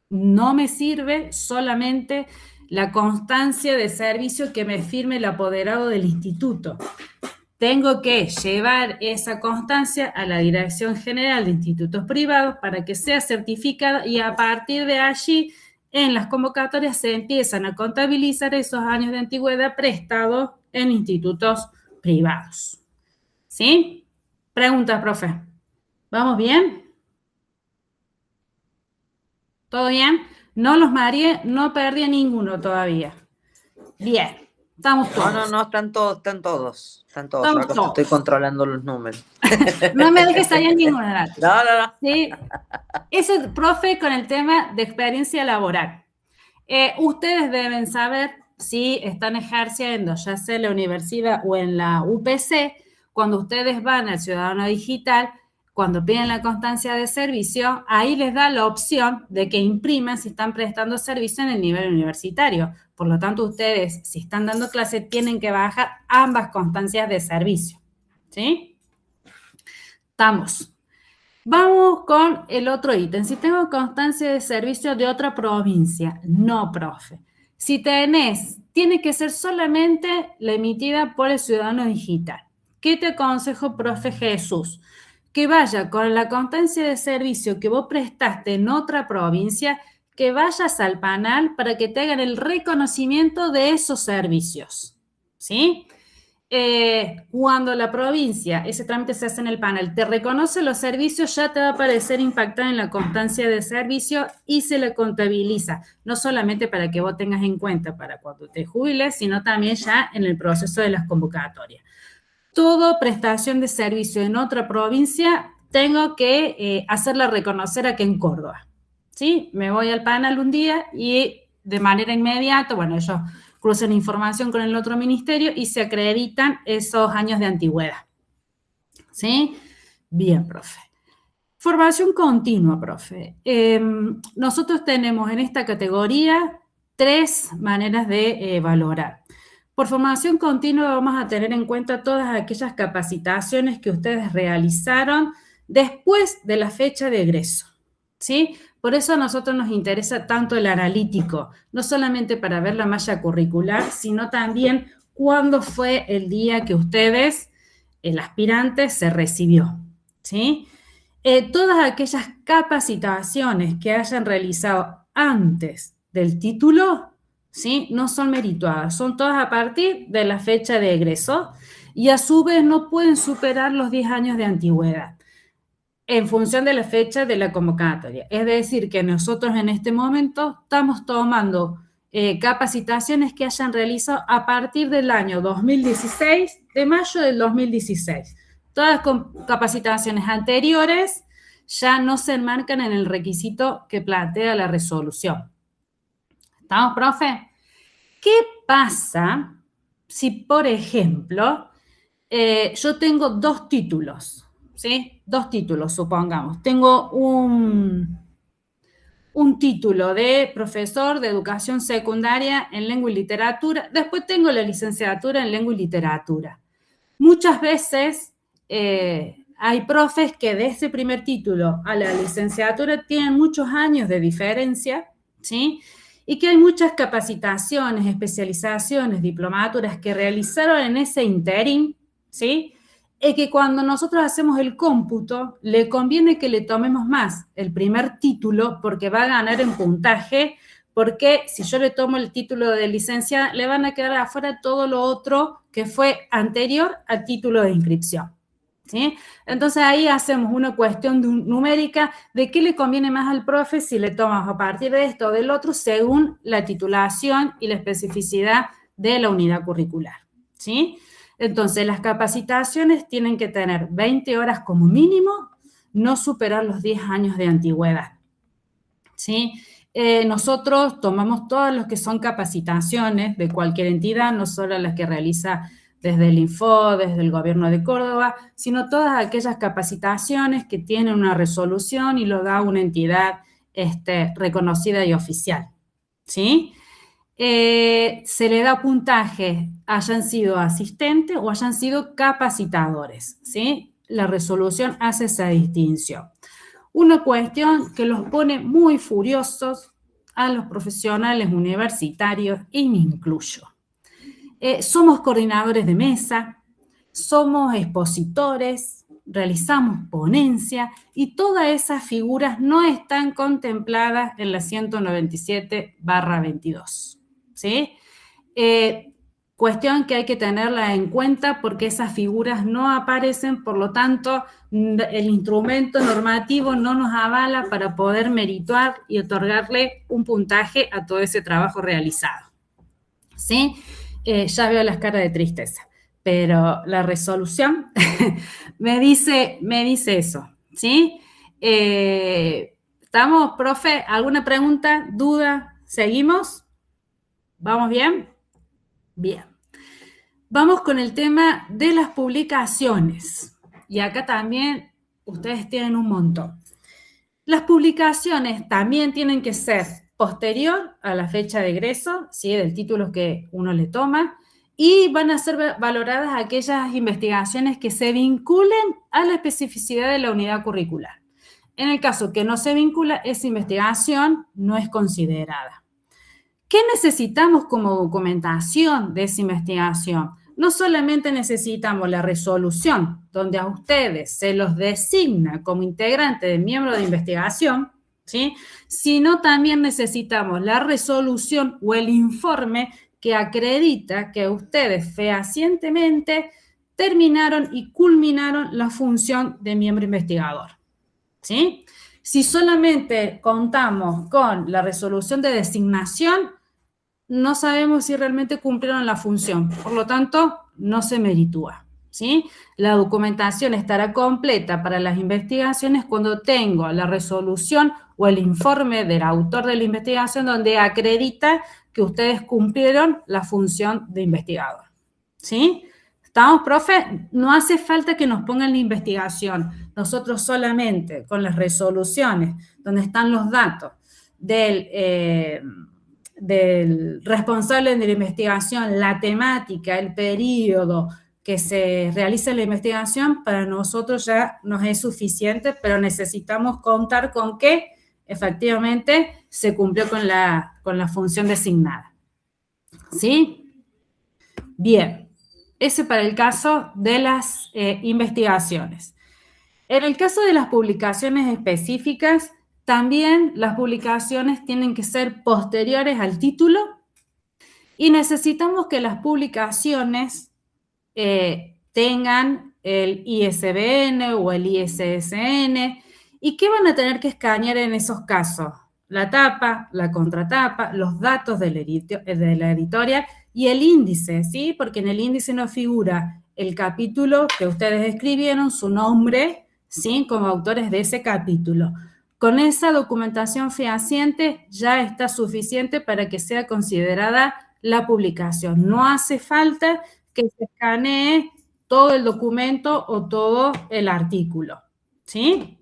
[SPEAKER 3] No me sirve solamente la constancia de servicio que me firme el apoderado del instituto. Tengo que llevar esa constancia a la Dirección General de Institutos Privados para que sea certificada y a partir de allí en las convocatorias se empiezan a contabilizar esos años de antigüedad prestados en institutos privados. ¿Sí? Pregunta, profe. ¿Vamos bien? ¿Todo bien? No los mareé, no perdí a ninguno todavía. Bien, estamos todos.
[SPEAKER 1] No, están todos.
[SPEAKER 3] Estamos
[SPEAKER 1] Yo acá
[SPEAKER 3] todos.
[SPEAKER 1] estoy controlando los números.
[SPEAKER 3] No me dejes salir ninguno, Nati.
[SPEAKER 1] No.
[SPEAKER 3] ¿Sí? Eso, profe, con el tema de experiencia laboral. Ustedes deben saber si están ejerciendo, ya sea en la universidad o en la UPC, cuando ustedes van al Ciudadano Digital, cuando piden la constancia de servicio, ahí les da la opción de que impriman si están prestando servicio en el nivel universitario. Por lo tanto, ustedes, si están dando clase, tienen que bajar ambas constancias de servicio. ¿Sí? Estamos. Vamos con el otro ítem. Si tengo constancia de servicio de otra provincia, no, profe. Si tenés, tiene que ser solamente la emitida por el Ciudadano Digital. ¿Qué te aconsejo, profe Jesús? Que vaya con la constancia de servicio que vos prestaste en otra provincia, que vayas al PANAL para que te hagan el reconocimiento de esos servicios. ¿Sí? Cuando la provincia, ese trámite se hace en el PANAL, te reconoce los servicios, ya te va a aparecer impactada en la constancia de servicio y se la contabiliza, no solamente para que vos tengas en cuenta para cuando te jubiles, sino también ya en el proceso de las convocatorias. Toda prestación de servicio en otra provincia tengo que hacerla reconocer aquí en Córdoba. ¿Sí? Me voy al PANAL un día y de manera inmediata, bueno, ellos cruzan información con el otro ministerio y se acreditan esos años de antigüedad. ¿Sí? Bien, profe. Formación continua, profe. Nosotros tenemos en esta categoría 3 maneras de valorar. Por formación continua vamos a tener en cuenta todas aquellas capacitaciones que ustedes realizaron después de la fecha de egreso. ¿Sí? Por eso a nosotros nos interesa tanto el analítico, no solamente para ver la malla curricular, sino también cuándo fue el día que ustedes, el aspirante, se recibió. ¿Sí? Todas aquellas capacitaciones que hayan realizado antes del título, ¿sí? No son merituadas, son todas a partir de la fecha de egreso y a su vez no pueden superar los 10 años de antigüedad en función de la fecha de la convocatoria. Es decir, que nosotros en este momento estamos tomando capacitaciones que hayan realizado a partir del año 2016, de mayo del 2016. Todas las capacitaciones anteriores ya no se enmarcan en el requisito que plantea la resolución. ¿Estamos, profe? ¿Qué pasa si, por ejemplo, yo tengo 2 títulos? ¿sí? 2 títulos, supongamos. Tengo un título de profesor de educación secundaria en lengua y literatura, después tengo la licenciatura en lengua y literatura. Muchas veces hay profes que de ese primer título a la licenciatura tienen muchos años de diferencia, ¿sí? Y que hay muchas capacitaciones, especializaciones, diplomaturas que realizaron en ese interín, ¿sí? Y que cuando nosotros hacemos el cómputo, le conviene que le tomemos más el primer título porque va a ganar en puntaje, porque si yo le tomo el título de licenciada, le van a quedar afuera todo lo otro que fue anterior al título de inscripción, ¿sí? Entonces ahí hacemos una cuestión numérica de qué le conviene más al profe si le tomas a partir de esto o del otro según la titulación y la especificidad de la unidad curricular, ¿sí? Entonces las capacitaciones tienen que tener 20 horas como mínimo, no superar los 10 años de antigüedad, ¿sí? Nosotros tomamos todas las que son capacitaciones de cualquier entidad, no solo las que realiza desde el Info, desde el Gobierno de Córdoba, sino todas aquellas capacitaciones que tienen una resolución y lo da una entidad reconocida y oficial, ¿sí? Se le da puntaje, hayan sido asistentes o hayan sido capacitadores, ¿sí? La resolución hace esa distinción. Una cuestión que los pone muy furiosos a los profesionales universitarios, y me incluyo. Somos coordinadores de mesa, somos expositores, realizamos ponencia y todas esas figuras no están contempladas en la 197/22, ¿sí? Cuestión que hay que tenerla en cuenta porque esas figuras no aparecen, por lo tanto, el instrumento normativo no nos avala para poder merituar y otorgarle un puntaje a todo ese trabajo realizado, ¿sí? Ya veo las caras de tristeza, pero la resolución me dice eso, ¿sí? ¿Estamos, profe? ¿Alguna pregunta, duda? ¿Seguimos? ¿Vamos bien? Bien. Vamos con el tema de las publicaciones. Y acá también ustedes tienen un montón. Las publicaciones también tienen que ser posterior a la fecha de egreso, ¿sí? Del título que uno le toma, y van a ser valoradas aquellas investigaciones que se vinculen a la especificidad de la unidad curricular. En el caso que no se vincula, esa investigación no es considerada. ¿Qué necesitamos como documentación de esa investigación? No solamente necesitamos la resolución, donde a ustedes se los designa como integrante de miembro de investigación, ¿sí? Sino también necesitamos la resolución o el informe que acredita que ustedes fehacientemente terminaron y culminaron la función de miembro investigador, ¿sí? Si solamente contamos con la resolución de designación, no sabemos si realmente cumplieron la función, por lo tanto, no se meritúa, ¿sí? La documentación estará completa para las investigaciones cuando tengo la resolución o el informe del autor de la investigación donde acredita que ustedes cumplieron la función de investigador, ¿sí? ¿Estamos, profe? No hace falta que nos pongan la investigación. Nosotros solamente con las resoluciones donde están los datos del responsable de la investigación, la temática, el periodo que se realiza la investigación, para nosotros ya nos es suficiente, pero necesitamos contar con que efectivamente se cumplió con la función designada, ¿sí? Bien, ese para el caso de las investigaciones. En el caso de las publicaciones específicas, también las publicaciones tienen que ser posteriores al título y necesitamos que las publicaciones tengan el ISBN o el ISSN. ¿Y qué van a tener que escanear en esos casos? La tapa, la contratapa, los datos de la editorial y el índice, ¿sí? Porque en el índice no figura el capítulo que ustedes escribieron, su nombre, ¿sí? Como autores de ese capítulo. Con esa documentación fehaciente ya está suficiente para que sea considerada la publicación. No hace falta que se escanee todo el documento o todo el artículo, ¿sí?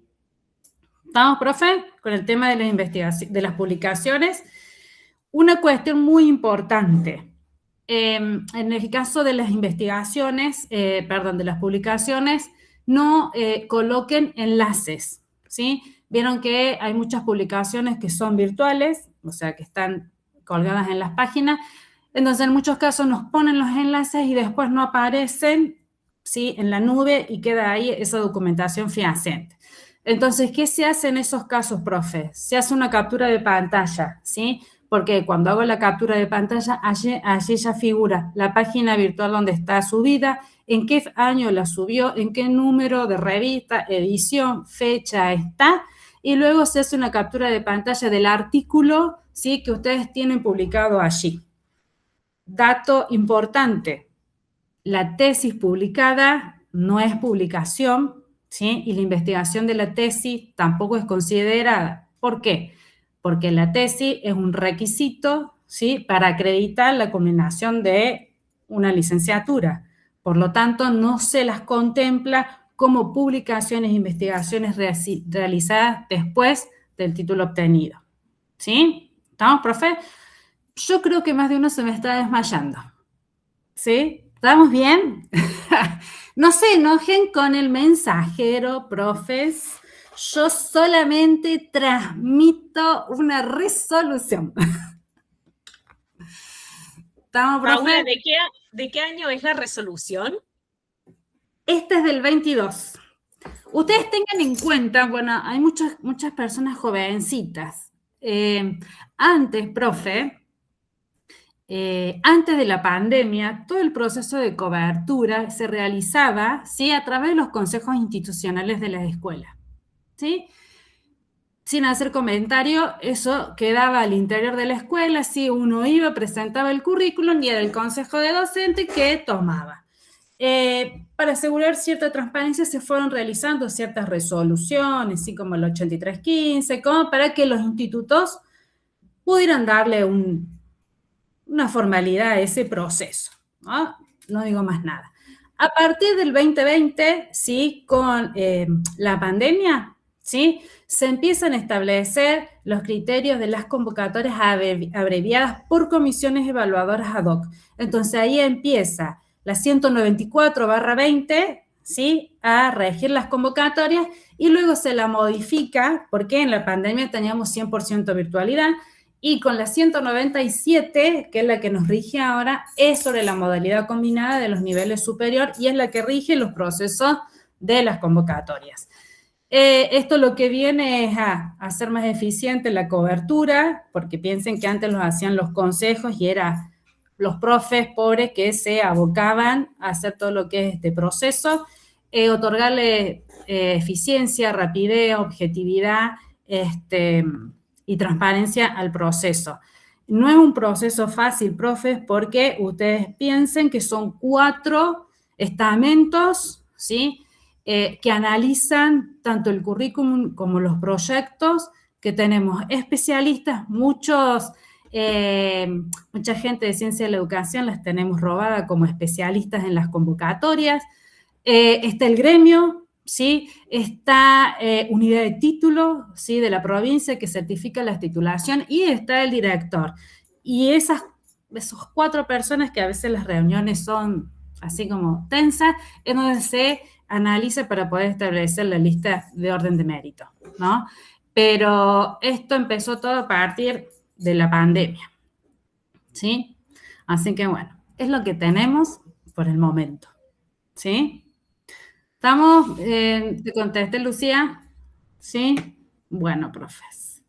[SPEAKER 3] ¿Estamos, profe? Con el tema de las investigaciones, de las publicaciones. Una cuestión muy importante. En el caso de las investigaciones, de las publicaciones, no coloquen enlaces, ¿sí? Vieron que hay muchas publicaciones que son virtuales, o sea, que están colgadas en las páginas. Entonces, en muchos casos nos ponen los enlaces y después no aparecen, ¿sí?, en la nube y queda ahí esa documentación fehaciente. Entonces, ¿qué se hace en esos casos, profe? Se hace una captura de pantalla, ¿sí? Porque cuando hago la captura de pantalla, allí ya figura la página virtual donde está subida, en qué año la subió, en qué número de revista, edición, fecha está, y luego se hace una captura de pantalla del artículo, ¿sí?, que ustedes tienen publicado allí. Dato importante, la tesis publicada no es publicación, ¿sí? Y la investigación de la tesis tampoco es considerada. ¿Por qué? Porque la tesis es un requisito, ¿sí?, para acreditar la culminación de una licenciatura. Por lo tanto, no se las contempla como publicaciones e investigaciones realizadas después del título obtenido. ¿Sí? ¿Estamos, profe? Yo creo que más de uno se me está desmayando. ¿Sí? ¿Estamos bien? No se enojen con el mensajero, profes. Yo solamente transmito una resolución. ¿Estamos, profe?
[SPEAKER 2] Paula, ¿de qué año es la resolución?
[SPEAKER 3] Esta es del 22. Ustedes tengan en cuenta, bueno, hay muchas personas jovencitas. Antes, profe, antes de la pandemia, todo el proceso de cobertura se realizaba, ¿sí?, a través de los consejos institucionales de las escuelas, ¿sí? Sin hacer comentario, eso quedaba al interior de la escuela, si uno iba, presentaba el currículum y era el consejo de docente que tomaba. Para asegurar cierta transparencia se fueron realizando ciertas resoluciones, así como el 8315, como para que los institutos pudieran darle una formalidad a ese proceso, ¿no? No digo más nada. A partir del 2020, ¿sí?, con la pandemia, ¿sí?, se empiezan a establecer los criterios de las convocatorias abreviadas por comisiones evaluadoras ad hoc. Entonces, ahí empieza la 194/20, ¿sí?, a regir las convocatorias y luego se la modifica, porque en la pandemia teníamos 100% virtualidad, y con la 197, que es la que nos rige ahora, es sobre la modalidad combinada de los niveles superior y es la que rige los procesos de las convocatorias. Esto lo que viene es a hacer más eficiente la cobertura, porque piensen que antes los hacían los consejos y eran los profes pobres que se abocaban a hacer todo lo que es este proceso, otorgarle eficiencia, rapidez, objetividad, y transparencia al proceso. No es un proceso fácil, profes, porque ustedes piensen que son 4 estamentos, ¿sí?, que analizan tanto el currículum como los proyectos, que tenemos especialistas, mucha gente de ciencia de la educación las tenemos robada como especialistas en las convocatorias, está el gremio, ¿sí?, está unidad de título, ¿sí?, de la provincia que certifica la titulación y está el director. Y esos 4 personas que a veces las reuniones son así como tensas, es donde se analiza para poder establecer la lista de orden de mérito, ¿no? Pero esto empezó todo a partir de la pandemia, ¿sí? Así que bueno, es lo que tenemos por el momento, ¿sí? ¿Estamos? ¿Te contesté, Lucía? ¿Sí? Bueno, profes.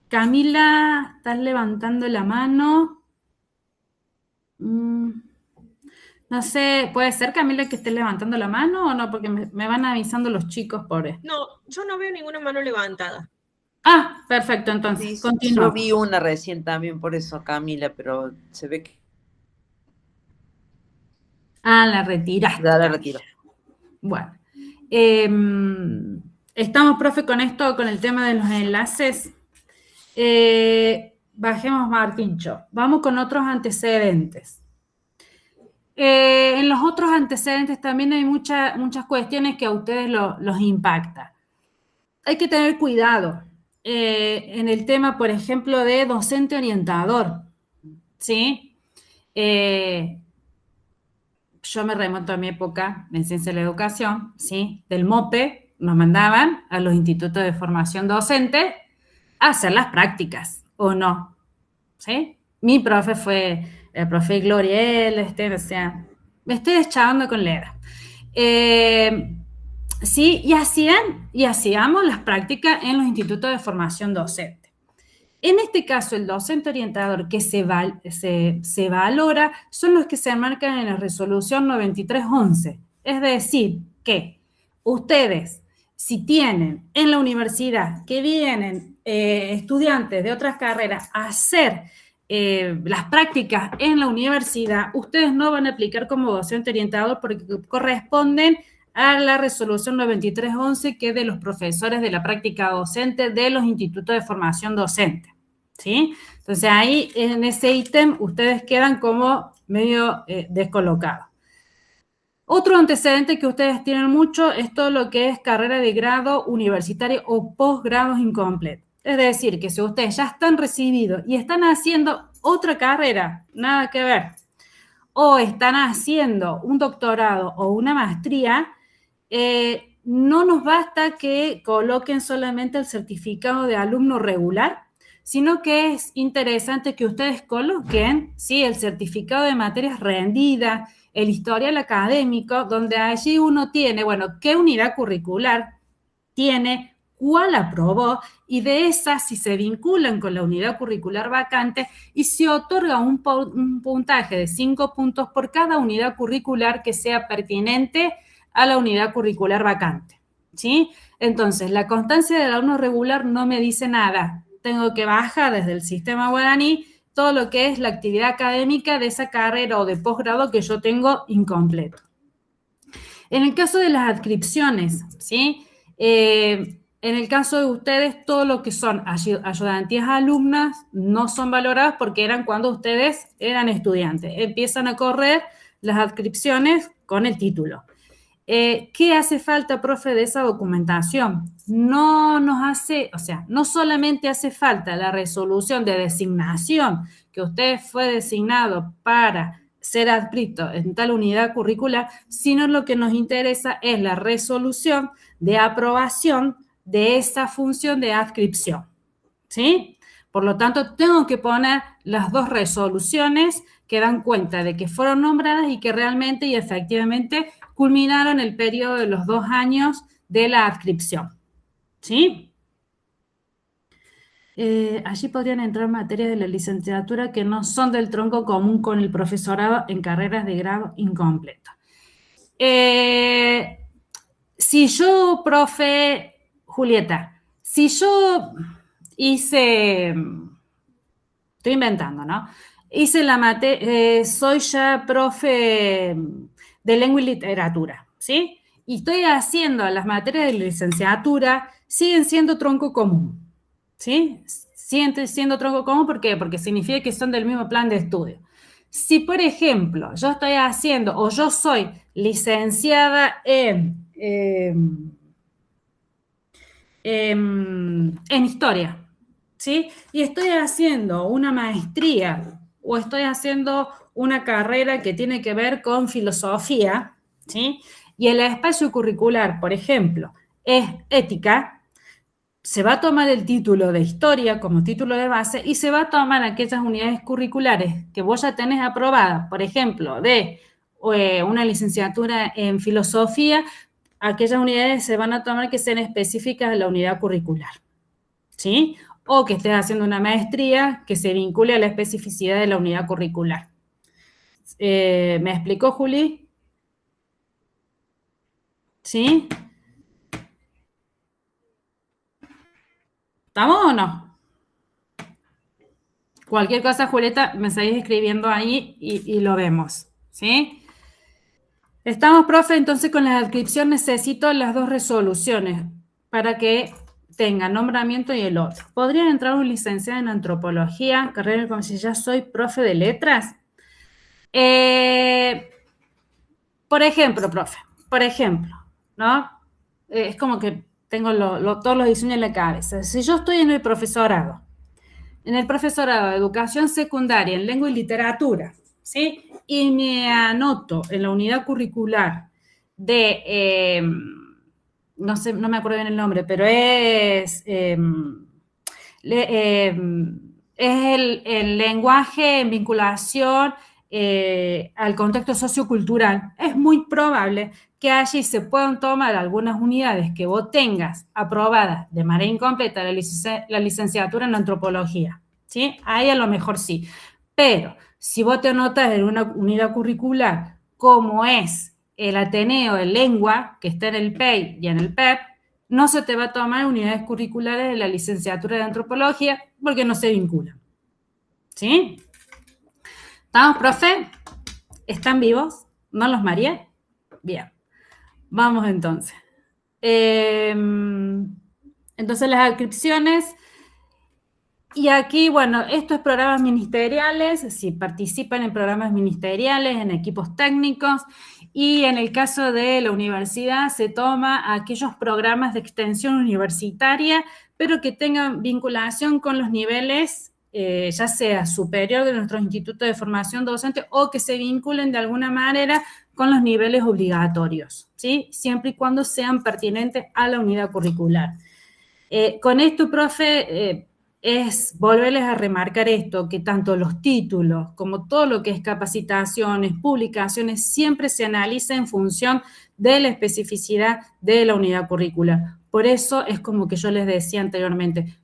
[SPEAKER 3] Camila, ¿estás levantando la mano? No sé, ¿puede ser, Camila, que esté levantando la mano o no? Porque me van avisando los chicos por...
[SPEAKER 2] No, yo no veo ninguna mano levantada.
[SPEAKER 3] Ah, perfecto, entonces,
[SPEAKER 1] Sí,
[SPEAKER 3] continúo.
[SPEAKER 1] yo vi una recién también, por eso, Camila, pero se ve que...
[SPEAKER 3] Ah, la retiraste.
[SPEAKER 1] Ya la retiro.
[SPEAKER 3] Bueno, estamos, profe, con esto, con el tema de los enlaces. Bajemos Martincho. Vamos con otros antecedentes. En los otros antecedentes también hay muchas cuestiones que a ustedes los impacta. Hay que tener cuidado en el tema, por ejemplo, de docente orientador, ¿sí? Yo me remonto a mi época en ciencia de la educación, ¿sí? Del MOPE nos mandaban a los institutos de formación docente a hacer las prácticas, ¿o no? ¿Sí? Mi profe fue el profe Gloriel, o sea, me estoy deschavando con la edad. Sí, y hacíamos las prácticas en los institutos de formación docente. En este caso, el docente orientador que se valora son los que se marcan en la resolución 9311. Es decir, que ustedes, si tienen en la universidad que vienen estudiantes de otras carreras a hacer las prácticas en la universidad, ustedes no van a aplicar como docente orientador porque corresponden a la resolución 9311, que es de los profesores de la práctica docente de los institutos de formación docente, ¿sí? Entonces ahí en ese ítem ustedes quedan como medio descolocados. Otro antecedente que ustedes tienen mucho es todo lo que es carrera de grado universitario o posgrados incompletos. Es decir, que si ustedes ya están recibidos y están haciendo otra carrera, nada que ver, o están haciendo un doctorado o una maestría, no nos basta que coloquen solamente el certificado de alumno regular, sino que es interesante que ustedes coloquen, ¿sí?, el certificado de materias rendidas, el historial académico, donde allí uno tiene, bueno, qué unidad curricular tiene, cuál aprobó, y de esas, si se vinculan con la unidad curricular vacante, y se otorga un puntaje de 5 puntos por cada unidad curricular que sea pertinente a la unidad curricular vacante, ¿sí? Entonces, la constancia del alumno regular no me dice nada. Tengo que bajar desde el sistema guaraní todo lo que es la actividad académica de esa carrera o de posgrado que yo tengo incompleto. En el caso de las adscripciones, ¿sí? En el caso de ustedes, todo lo que son ayudantías alumnas no son valoradas porque eran cuando ustedes eran estudiantes. Empiezan a correr las adscripciones con el título. ¿Qué hace falta, profe, de esa documentación? No solamente hace falta la resolución de designación, que usted fue designado para ser adscrito en tal unidad curricular, sino lo que nos interesa es la resolución de aprobación de esa función de adscripción, ¿sí? Por lo tanto, tengo que poner las dos resoluciones que dan cuenta de que fueron nombradas y que realmente y efectivamente culminaron el periodo de los 2 años de la adscripción, ¿sí? Allí podrían entrar materias de la licenciatura que no son del tronco común con el profesorado en carreras de grado incompleto. Si yo, profe Julieta, si yo hice, estoy inventando, ¿no? Hice la materia, soy ya profe de lengua y literatura, ¿sí? Y estoy haciendo las materias de licenciatura, siguen siendo tronco común, ¿sí? Siguen siendo tronco común, ¿por qué? Porque significa que son del mismo plan de estudio. Si, por ejemplo, yo estoy haciendo, o yo soy licenciada en historia, ¿sí? Y estoy haciendo una maestría o estoy haciendo una carrera que tiene que ver con filosofía, ¿sí? Y el espacio curricular, por ejemplo, es ética, se va a tomar el título de historia como título de base y se va a tomar aquellas unidades curriculares que vos ya tenés aprobadas, por ejemplo, de una licenciatura en filosofía, aquellas unidades se van a tomar que sean específicas de la unidad curricular, ¿sí? O que estés haciendo una maestría que se vincule a la especificidad de la unidad curricular. ¿Me explicó, Juli? ¿Sí? ¿Estamos o no? Cualquier cosa, Julieta, me seguís escribiendo ahí y lo vemos, ¿sí? Estamos, profe, entonces con la adscripción necesito las dos resoluciones para que tenga nombramiento y el otro. ¿Podrían entrar un licenciado en antropología, carrera como si ya soy profe de letras? Por ejemplo, profe, ¿no? Es como que tengo todos los diseños en la cabeza. Si yo estoy en el profesorado de educación secundaria en lengua y literatura, ¿sí? Y me anoto en la unidad curricular de, no sé, no me acuerdo bien el nombre, pero es el lenguaje en vinculación al contexto sociocultural. Es muy probable que allí se puedan tomar algunas unidades que vos tengas aprobadas de manera incompleta la licenciatura en antropología, ¿sí? Ahí a lo mejor sí. Pero si vos te anotas en una unidad curricular como es el Ateneo de Lengua, que está en el PEI y en el PEP, no se te va a tomar unidades curriculares de la licenciatura de antropología porque no se vinculan. ¿Sí? ¿Estamos, profe? ¿Están vivos? ¿No los mareé? Bien. Vamos entonces. Entonces las adscripciones. Y aquí, bueno, esto es programas ministeriales, si participan en programas ministeriales, en equipos técnicos, y en el caso de la universidad se toma aquellos programas de extensión universitaria, pero que tengan vinculación con los niveles, ya sea superior de nuestros institutos de formación docente o que se vinculen de alguna manera con los niveles obligatorios, ¿sí? Siempre y cuando sean pertinentes a la unidad curricular. Con esto, profe, es volverles a remarcar esto, que tanto los títulos como todo lo que es capacitaciones, publicaciones, siempre se analiza en función de la especificidad de la unidad curricular. Por eso es como que yo les decía anteriormente,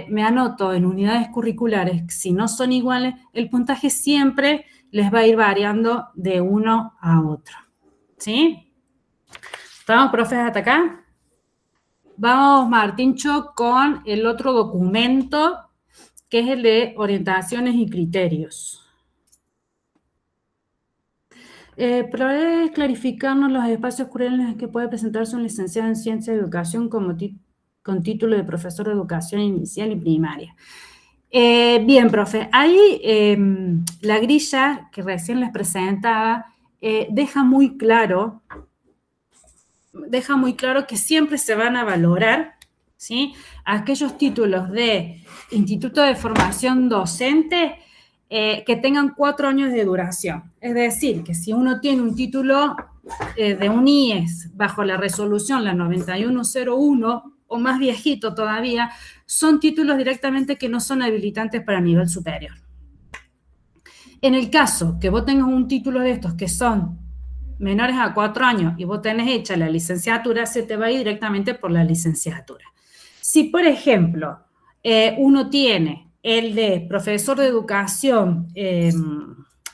[SPEAKER 3] me anoto en unidades curriculares, si no son iguales, el puntaje siempre les va a ir variando de uno a otro. ¿Sí? ¿Estamos, profes, hasta acá? Vamos, Martíncho, con el otro documento, que es el de orientaciones y criterios. ¿Podés clarificarnos los espacios curriculares en los que puede presentarse un licenciado en Ciencia de Educación con título de profesor de Educación Inicial y Primaria? Bien, profe, ahí la grilla que recién les presentaba deja muy claro que siempre se van a valorar, ¿sí?, aquellos títulos de Instituto de Formación Docente que tengan 4 años de duración. Es decir, que si uno tiene un título de un IES bajo la resolución, la 9101, o más viejito todavía, son títulos directamente que no son habilitantes para nivel superior. En el caso que vos tengas un título de estos que son menores a 4 años y vos tenés hecha la licenciatura, se te va a ir directamente por la licenciatura. Si, por ejemplo, uno tiene el de profesor de educación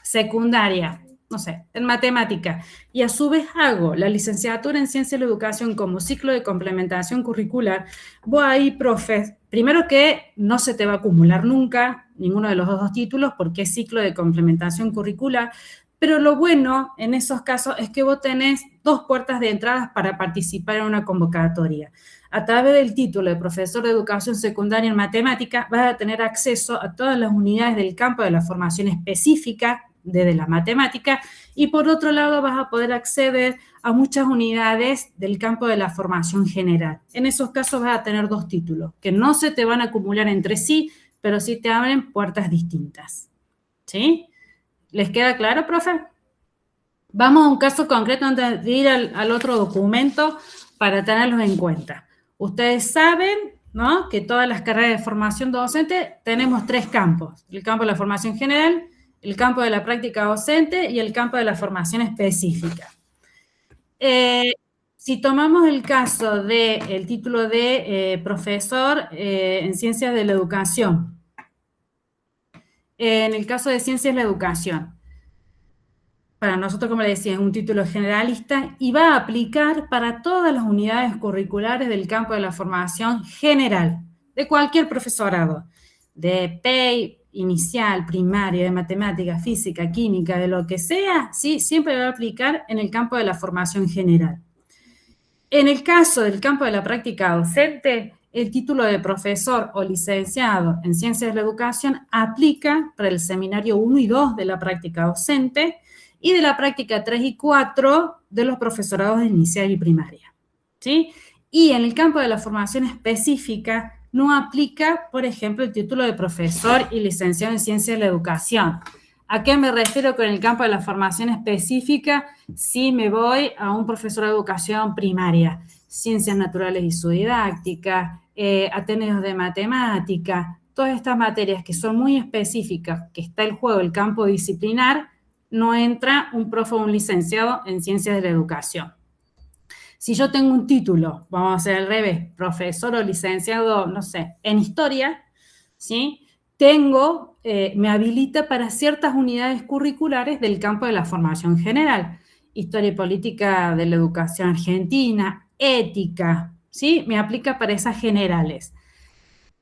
[SPEAKER 3] secundaria, no sé, en matemática, y a su vez hago la licenciatura en ciencia de la educación como ciclo de complementación curricular, vos ahí, profe, primero que no se te va a acumular nunca ninguno de los dos títulos porque es ciclo de complementación curricular, pero lo bueno en esos casos es que vos tenés 2 puertas de entrada para participar en una convocatoria. A través del título de profesor de educación secundaria en matemática vas a tener acceso a todas las unidades del campo de la formación específica desde la matemática y por otro lado vas a poder acceder a muchas unidades del campo de la formación general. En esos casos vas a tener 2 títulos que no se te van a acumular entre sí, pero sí te abren puertas distintas. ¿Sí? ¿Les queda claro, profe? Vamos a un caso concreto antes de ir al otro documento para tenerlos en cuenta. Ustedes saben, ¿no?, que todas las carreras de formación docente tenemos 3 campos. El campo de la formación general, el campo de la práctica docente y el campo de la formación específica. Si tomamos el caso del título de profesor en ciencias de la educación, en el caso de ciencias de la educación, para nosotros, como le decía, es un título generalista y va a aplicar para todas las unidades curriculares del campo de la formación general, de cualquier profesorado, de PEI, inicial, primaria, de matemática, física, química, de lo que sea, ¿sí?, siempre va a aplicar en el campo de la formación general. En el caso del campo de la práctica docente, el título de profesor o licenciado en Ciencias de la Educación aplica para el seminario 1 y 2 de la práctica docente y de la práctica 3 y 4 de los profesorados de inicial y primaria, ¿sí? Y en el campo de la formación específica no aplica, por ejemplo, el título de profesor y licenciado en Ciencias de la Educación. ¿A qué me refiero con el campo de la formación específica? Si me voy a un profesor de educación primaria, ciencias naturales y su didáctica, ateneos de matemática, todas estas materias que son muy específicas, que está en juego el campo disciplinar, no entra un profe o un licenciado en Ciencias de la Educación. Si yo tengo un título, vamos a hacer al revés, profesor o licenciado, no sé, en historia, ¿sí? Me habilita para ciertas unidades curriculares del campo de la formación general. Historia y política de la educación argentina, ética, ¿sí? Me aplica para esas generales.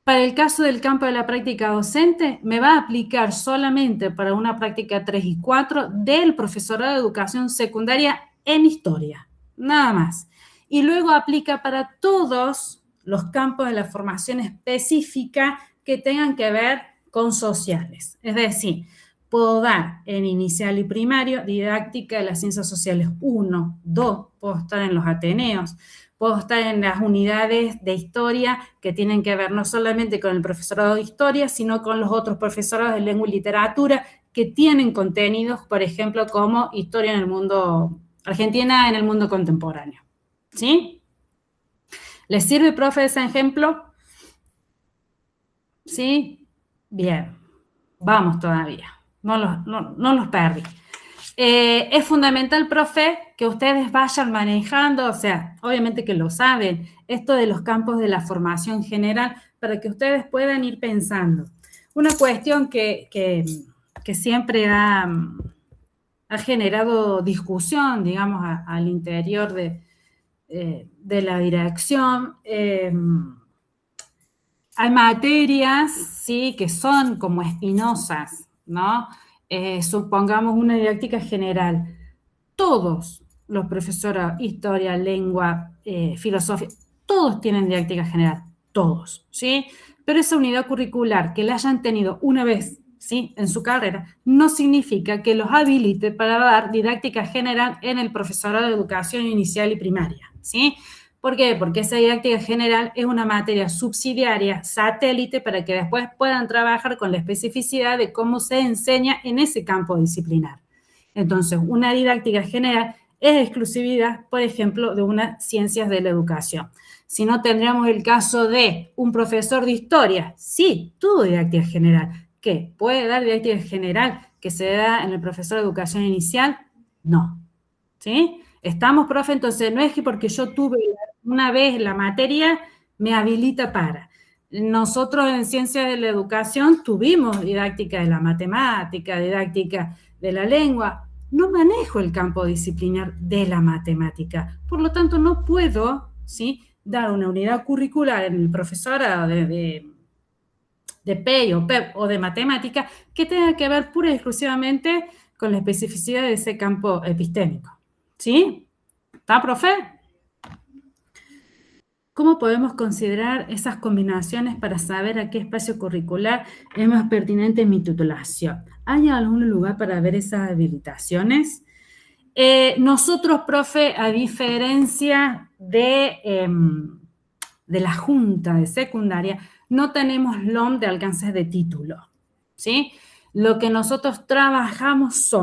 [SPEAKER 3] Para el caso del campo de la práctica docente, me va a aplicar solamente para una práctica 3 y 4 del profesorado de educación secundaria en historia, nada más. Y luego aplica para todos los campos de la formación específica que tengan que ver con sociales. Es decir, puedo dar en inicial y primario didáctica de las ciencias sociales 1, 2, puedo estar en los ateneos, puedo estar en las unidades de historia que tienen que ver no solamente con el profesorado de historia, sino con los otros profesorados de lengua y literatura que tienen contenidos, por ejemplo, como historia en el mundo, Argentina en el mundo contemporáneo. ¿Sí? ¿Les sirve, profe, ese ejemplo? ¿Sí? Bien. Vamos todavía. No los perdí. Es fundamental, profe, que ustedes vayan manejando, o sea, obviamente que lo saben, esto de los campos de la formación general, para que ustedes puedan ir pensando. Una cuestión que siempre ha generado discusión, digamos, al interior de la dirección. Hay materias, sí, que son como espinosas, ¿no? Supongamos una didáctica general. Todos los profesores, historia, lengua, filosofía, todos tienen didáctica general, todos, ¿sí? Pero esa unidad curricular que la hayan tenido una vez, ¿sí?, en su carrera, no significa que los habilite para dar didáctica general en el profesorado de educación inicial y primaria, ¿sí? ¿Por qué? Porque esa didáctica general es una materia subsidiaria, satélite, para que después puedan trabajar con la especificidad de cómo se enseña en ese campo disciplinar. Entonces, una didáctica general es exclusividad, por ejemplo, de unas ciencias de la educación. Si no, tendríamos el caso de un profesor de historia. Sí, tuvo didáctica general. ¿Qué? ¿Puede dar didáctica general que se da en el profesor de educación inicial? No. ¿Sí? ¿Estamos, profe? Entonces, no es que porque yo tuve una vez la materia, me habilita para. Nosotros en Ciencias de la Educación tuvimos didáctica de la matemática, didáctica de la lengua. No manejo el campo disciplinar de la matemática. Por lo tanto, no puedo, ¿sí?, dar una unidad curricular en el profesorado de PEI o PEP o de matemática que tenga que ver pura y exclusivamente con la especificidad de ese campo epistémico. ¿Sí? ¿Está, profe? ¿Cómo podemos considerar esas combinaciones para saber a qué espacio curricular es más pertinente en mi titulación? ¿Hay algún lugar para ver esas habilitaciones? Nosotros, profe, a diferencia de la Junta de Secundaria, no tenemos LOM de alcances de título, ¿sí? Lo que nosotros trabajamos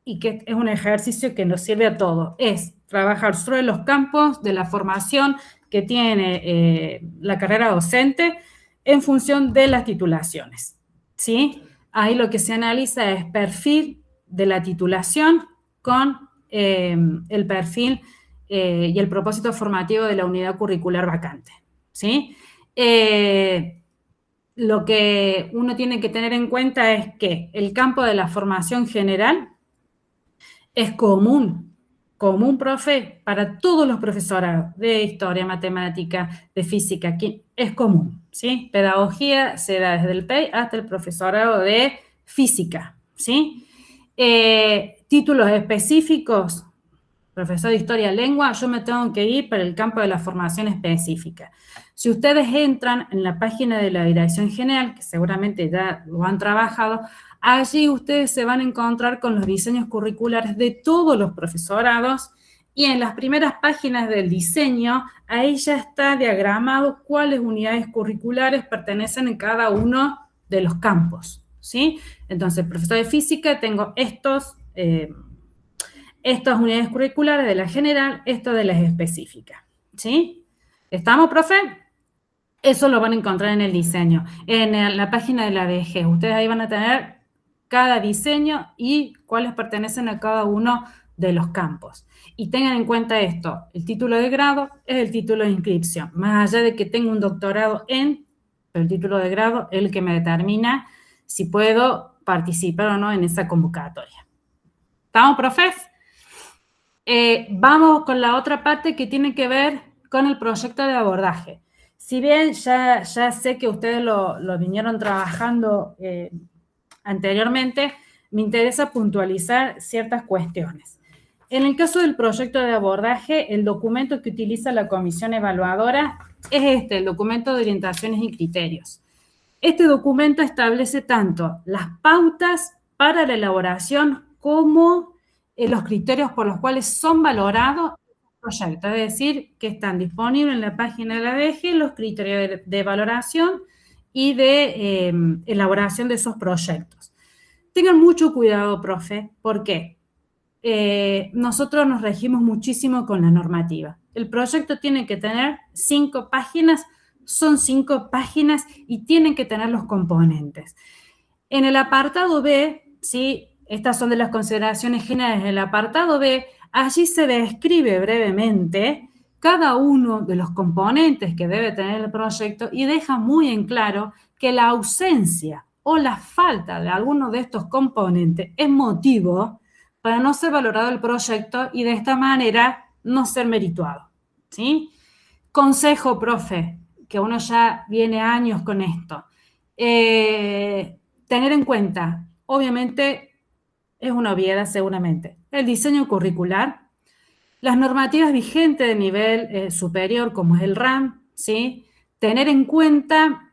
[SPEAKER 3] y que es un ejercicio que nos sirve a todos, es trabajar sobre los campos de la formación que tiene la carrera docente en función de las titulaciones, ¿sí? Ahí lo que se analiza es perfil de la titulación con el perfil y el propósito formativo de la unidad curricular vacante, ¿sí? Lo que uno tiene que tener en cuenta es que el campo de la formación general es común, profe, para todos los profesorados de historia, matemática, de física, es común, ¿sí? Pedagogía se da desde el PEI hasta el profesorado de física, ¿sí? Títulos específicos, profesor de Historia Lengua, yo me tengo que ir para el campo de la formación específica. Si ustedes entran en la página de la Dirección General, que seguramente ya lo han trabajado, allí ustedes se van a encontrar con los diseños curriculares de todos los profesorados y en las primeras páginas del diseño, ahí ya está diagramado cuáles unidades curriculares pertenecen en cada uno de los campos, ¿sí? Entonces, profesor de física, tengo estas unidades curriculares de la general, esto de las específicas, ¿sí? ¿Estamos, profe? Eso lo van a encontrar en el diseño, en la página de la DG. Ustedes ahí van a tener cada diseño y cuáles pertenecen a cada uno de los campos. Y tengan en cuenta esto, el título de grado es el título de inscripción, más allá de que tenga un doctorado pero el título de grado es el que me determina si puedo participar o no en esa convocatoria. ¿Estamos, profes? Vamos con la otra parte que tiene que ver con el proyecto de abordaje. Si bien ya sé que ustedes lo vinieron trabajando anteriormente, me interesa puntualizar ciertas cuestiones. En el caso del proyecto de abordaje, el documento que utiliza la comisión evaluadora es el documento de orientaciones y criterios. Este documento establece tanto las pautas para la elaboración como los criterios por los cuales son valorados los proyectos, es decir, que están disponibles en la página de la DG los criterios de valoración y de elaboración de esos proyectos. Tengan mucho cuidado, profe, ¿por qué? Nosotros nos regimos muchísimo con la normativa. El proyecto tiene que tener 5 páginas, son 5 páginas y tienen que tener los componentes. En el apartado B, ¿sí? Estas son de las consideraciones generales. En el apartado B, allí se describe brevemente cada uno de los componentes que debe tener el proyecto y deja muy en claro que la ausencia o la falta de alguno de estos componentes es motivo para no ser valorado el proyecto y de esta manera no ser merituado, ¿sí? Consejo, profe, que uno ya viene años con esto. Tener en cuenta, obviamente, es una obviedad seguramente, el diseño curricular, las normativas vigentes de nivel superior, como es el RAM, ¿sí? Tener en cuenta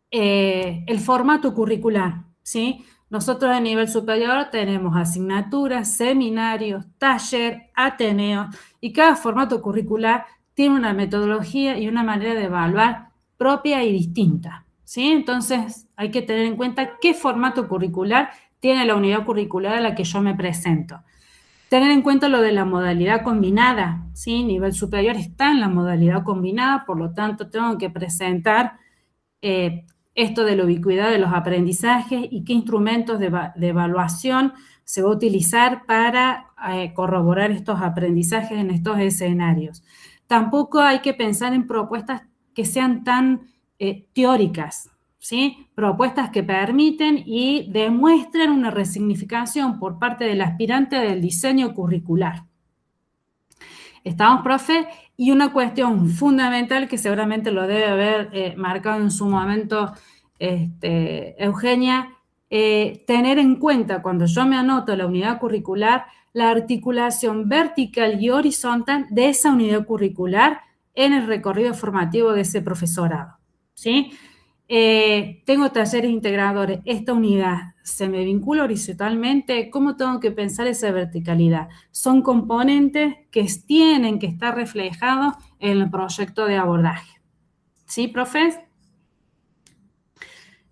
[SPEAKER 3] el formato curricular, ¿sí? Nosotros a nivel superior tenemos asignaturas, seminarios, taller, ateneos, y cada formato curricular tiene una metodología y una manera de evaluar propia y distinta, ¿sí? Entonces hay que tener en cuenta qué formato curricular tiene la unidad curricular a la que yo me presento. Tener en cuenta lo de la modalidad combinada, ¿sí? Nivel superior está en la modalidad combinada, por lo tanto tengo que presentar esto de la ubicuidad de los aprendizajes y qué instrumentos de evaluación se va a utilizar para corroborar estos aprendizajes en estos escenarios. Tampoco hay que pensar en propuestas que sean tan teóricas, ¿sí? Propuestas que permiten y demuestren una resignificación por parte del aspirante del diseño curricular. ¿Estamos, profe? Y una cuestión fundamental que seguramente lo debe haber marcado en su momento Eugenia, tener en cuenta cuando yo me anoto la unidad curricular, la articulación vertical y horizontal de esa unidad curricular en el recorrido formativo de ese profesorado, ¿sí? Tengo talleres integradores, esta unidad se me vincula horizontalmente, ¿cómo tengo que pensar esa verticalidad? Son componentes que tienen que estar reflejados en el proyecto de abordaje. ¿Sí, profes?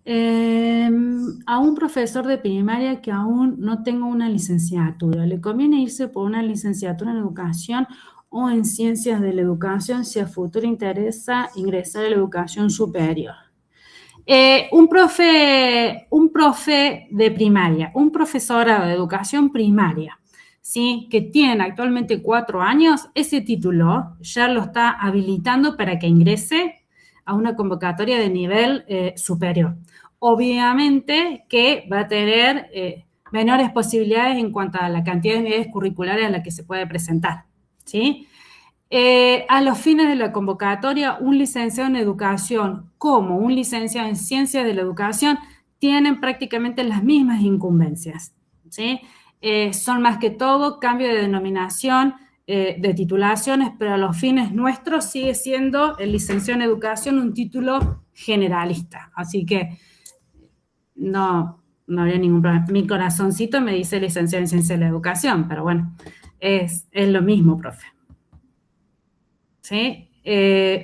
[SPEAKER 3] A un profesor de primaria que aún no tenga una licenciatura, ¿le conviene irse por una licenciatura en educación o en ciencias de la educación si a futuro interesa ingresar a la educación superior? Un profe de primaria, un profesorado de educación primaria, ¿sí? Que tiene actualmente 4 años, ese título ya lo está habilitando para que ingrese a una convocatoria de nivel superior. Obviamente que va a tener menores posibilidades en cuanto a la cantidad de unidades curriculares a la que se puede presentar, ¿sí? A los fines de la convocatoria, un licenciado en educación como un licenciado en ciencias de la educación tienen prácticamente las mismas incumbencias, ¿sí? son más que todo cambio de denominación de titulaciones, pero a los fines nuestros sigue siendo el licenciado en educación un título generalista. Así que no habría ningún problema. Mi corazoncito me dice licenciado en ciencia de la educación, pero bueno, es lo mismo, profe. ¿Sí?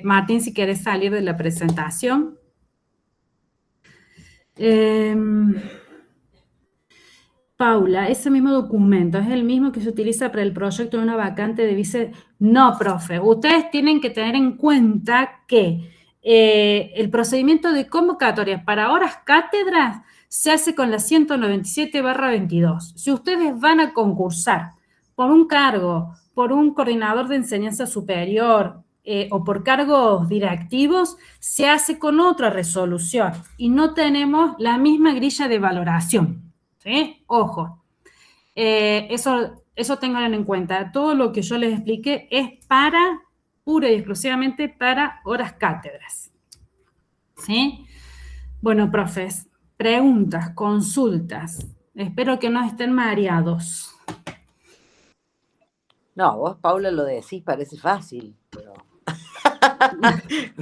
[SPEAKER 3] Martín, si quieres salir de la presentación. Paula, ese mismo documento es el mismo que se utiliza para el proyecto de una vacante de vice... No, profe, ustedes tienen que tener en cuenta que el procedimiento de convocatoria para horas cátedras se hace con la 197/22. Si ustedes van a concursar por un cargo, por un coordinador de enseñanza superior o por cargos directivos, se hace con otra resolución y no tenemos la misma grilla de valoración. ¿Sí? Ojo, eso tengan en cuenta. Todo lo que yo les expliqué es pura y exclusivamente para horas cátedras. ¿Sí? Bueno, profes, preguntas, consultas. Espero que no estén mareados.
[SPEAKER 1] No, vos, Paula, lo decís, parece fácil, pero,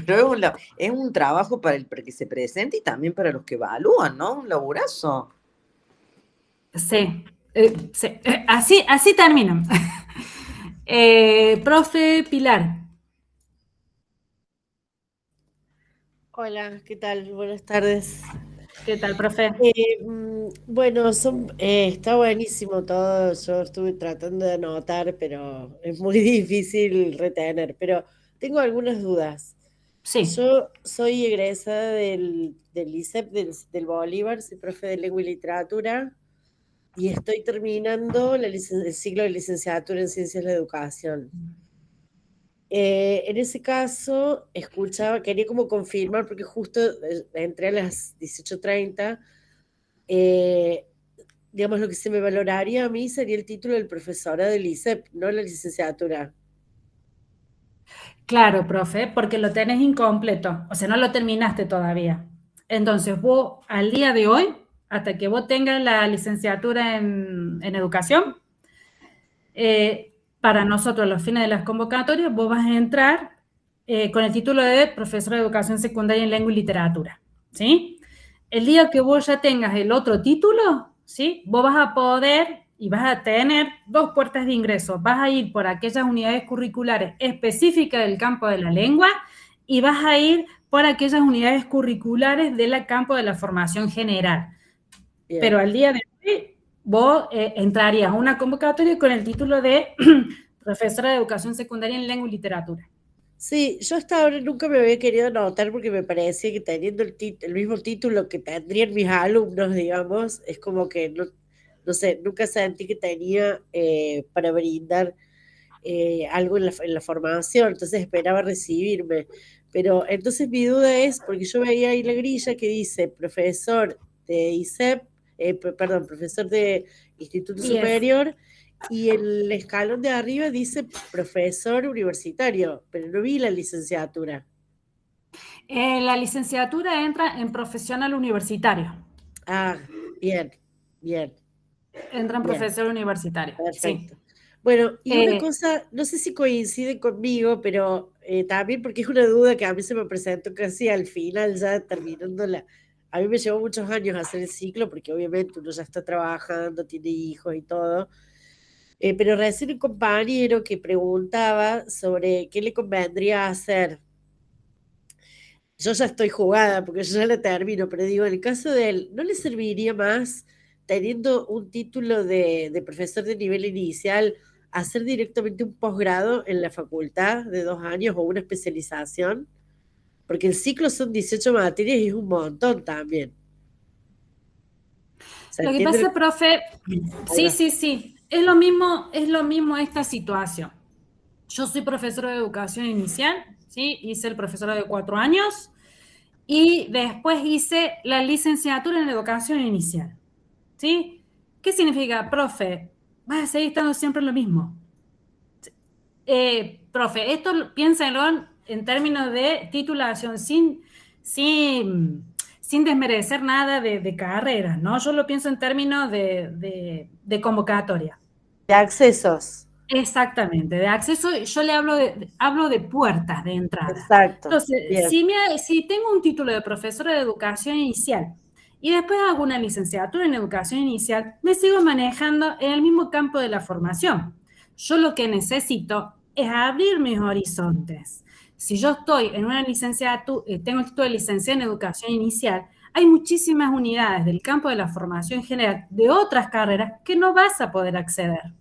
[SPEAKER 1] pero es un trabajo para el que se presente y también para los que evalúan, ¿no? Un laburazo.
[SPEAKER 3] Sí, sí. Así terminan. Profe Pilar.
[SPEAKER 5] Hola, ¿qué tal? Buenas tardes.
[SPEAKER 3] ¿Qué tal, profe?
[SPEAKER 5] Bueno, está buenísimo todo. Yo estuve tratando de anotar, pero es muy difícil retener. Pero tengo algunas dudas.
[SPEAKER 3] Sí.
[SPEAKER 5] Yo soy egresada del ISEP del Bolívar, soy profe de lengua y literatura, y estoy terminando el ciclo de licenciatura en ciencias de la educación. En ese caso, quería como confirmar, porque justo entré a las 18:30, digamos, lo que se me valoraría a mí sería el título del profesorado del ISEP, no la licenciatura.
[SPEAKER 3] Claro, profe, porque lo tenés incompleto, o sea, no lo terminaste todavía. Entonces, vos al día de hoy, hasta que vos tengas la licenciatura en educación, para nosotros, los fines de las convocatorias, vos vas a entrar con el título de profesor de educación secundaria en lengua y literatura, ¿sí? El día que vos ya tengas el otro título, ¿sí? Vos vas a poder y vas a tener dos puertas de ingreso. Vas a ir por aquellas unidades curriculares específicas del campo de la lengua y vas a ir por aquellas unidades curriculares del campo de la formación general.
[SPEAKER 5] Bien.
[SPEAKER 3] Pero al día de hoy, vos entrarías a una convocatoria con el título de profesora de educación secundaria en lengua y literatura.
[SPEAKER 5] Sí, yo hasta ahora nunca me había querido anotar porque me parecía que teniendo el mismo título que tendrían mis alumnos, digamos, es como que no sé, nunca sentí que tenía para brindar algo en la formación, entonces esperaba recibirme. Pero entonces mi duda es, porque yo veía ahí la grilla que dice profesor de ISEP, perdón, profesor de Instituto Superior, y el escalón de arriba dice profesor universitario, pero no vi la licenciatura.
[SPEAKER 3] La licenciatura entra en profesional universitario.
[SPEAKER 5] Ah, bien, bien.
[SPEAKER 3] Entra en
[SPEAKER 5] Bien.
[SPEAKER 3] profesor universitario.
[SPEAKER 5] Perfecto.
[SPEAKER 3] Sí.
[SPEAKER 5] Bueno, y una cosa, no sé si coincide conmigo, pero también porque es una duda que a mí se me presentó casi al final, ya terminando A mí me llevó muchos años hacer el ciclo, porque obviamente uno ya está trabajando, tiene hijos y todo. Pero recién un compañero que preguntaba sobre qué le convendría hacer. Yo ya estoy jugada, porque yo ya la termino, pero digo, en el caso de él, ¿no le serviría más, teniendo un título de profesor de nivel inicial, hacer directamente un posgrado en la facultad de 2 años o una especialización? Porque el ciclo son 18 materias y es un montón también.
[SPEAKER 3] Lo que pasa, profe, sí, es lo mismo esta situación. Yo soy profesora de educación inicial, ¿sí? Hice el profesorado de 4 años y después hice la licenciatura en educación inicial, ¿sí? ¿Qué significa, profe? Vas a seguir estando siempre lo mismo. Profe, esto piénsenlo en términos de titulación. Si sin desmerecer nada de carreras, ¿no? Yo lo pienso en términos de convocatoria.
[SPEAKER 5] De accesos.
[SPEAKER 3] Exactamente, de acceso, yo le hablo de puertas de entrada.
[SPEAKER 5] Exacto.
[SPEAKER 3] Entonces, si tengo un título de profesora de educación inicial y después hago una licenciatura en educación inicial, me sigo manejando en el mismo campo de la formación. Yo lo que necesito es abrir mis horizontes. Si yo estoy en una licenciatura, tengo el título de licenciada en educación inicial, hay muchísimas unidades del campo de la formación general de otras carreras que no vas a poder acceder.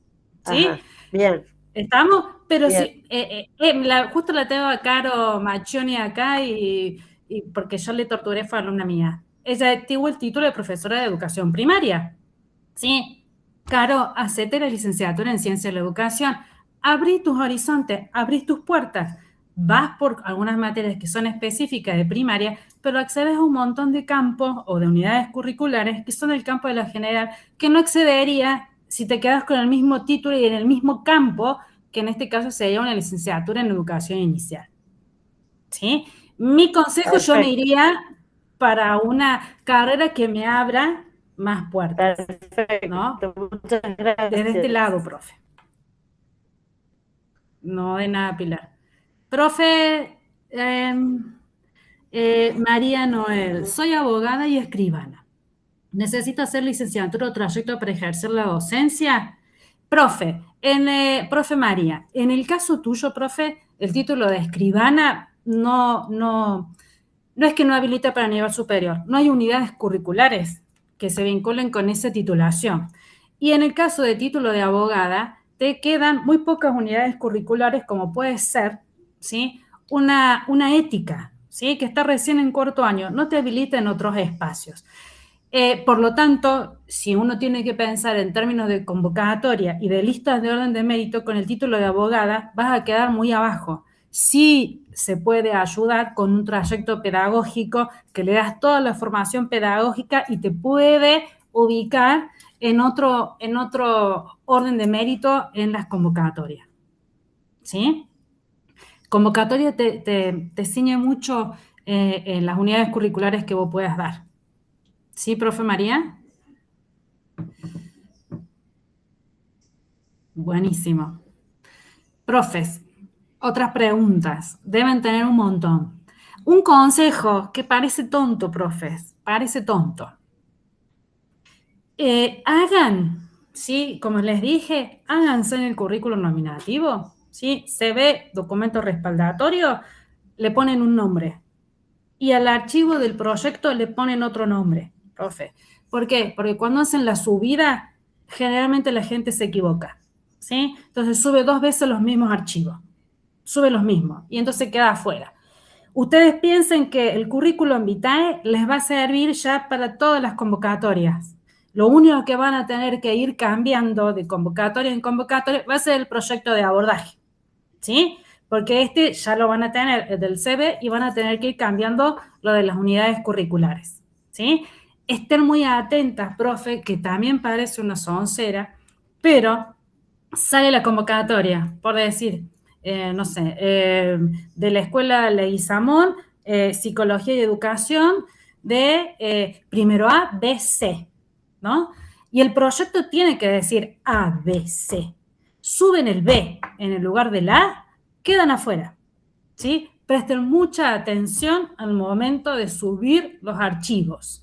[SPEAKER 3] ¿Sí?
[SPEAKER 5] Ajá, bien.
[SPEAKER 3] ¿Estamos? Pero
[SPEAKER 5] bien.
[SPEAKER 3] justo la tengo a Caro Macchioni acá y porque yo le torturé, fue alumna mía. Ella tuvo el título de profesora de educación primaria. Sí, Caro, hacete la licenciatura en ciencia de la educación. Abrí tus horizontes, abrí tus puertas. Vas por algunas materias que son específicas de primaria, pero accedes a un montón de campos o de unidades curriculares que son del campo de la general, que no accedería si te quedas con el mismo título y en el mismo campo, que en este caso sería una licenciatura en educación inicial. ¿Sí? Mi consejo, perfecto, yo me iría para una carrera que me abra más puertas. Perfecto, ¿no? Muchas gracias. Desde este lado, profe. No de nada, Pilar. Profe, María Noel, soy abogada y escribana. ¿Necesito hacer licenciatura o trayecto para ejercer la docencia? Profe, profe María, en el caso tuyo, profe, el título de escribana no es que no habilita para nivel superior. No hay unidades curriculares que se vinculen con esa titulación. Y en el caso de título de abogada, te quedan muy pocas unidades curriculares, como puede ser, ¿sí?, una ética, ¿sí?, que está recién en cuarto año, no te habilita en otros espacios. Por lo tanto, si uno tiene que pensar en términos de convocatoria y de listas de orden de mérito, con el título de abogada vas a quedar muy abajo. Sí se puede ayudar con un trayecto pedagógico que le das toda la formación pedagógica y te puede ubicar en otro orden de mérito en las convocatorias. ¿Sí? Convocatoria te ciñe mucho en las unidades curriculares que vos puedas dar. ¿Sí, profe María? Buenísimo. Profes, otras preguntas. Deben tener un montón. Un consejo que parece tonto, profes, parece tonto. Hagan, ¿sí?, como les dije, háganse en el currículum nominativo, ¿sí? Se ve documento respaldatorio, le ponen un nombre. Y al archivo del proyecto le ponen otro nombre, profe. ¿Por qué? Porque cuando hacen la subida, generalmente la gente se equivoca, ¿sí? Entonces sube 2 veces los mismos archivos, sube los mismos, y entonces queda afuera. Ustedes piensen que el currículum vitae les va a servir ya para todas las convocatorias. Lo único que van a tener que ir cambiando de convocatoria en convocatoria va a ser el proyecto de abordaje, ¿sí? Porque ya lo van a tener, el del CV, y van a tener que ir cambiando lo de las unidades curriculares, ¿sí? Estén muy atentas, profe, que también parece una soncera, pero sale la convocatoria, por decir, no sé, de la escuela Leguizamón, Psicología y Educación, de primero A, B, C, ¿no? Y el proyecto tiene que decir A, B, C. Suben el B en el lugar del A, quedan afuera, ¿sí? Presten mucha atención al momento de subir los archivos.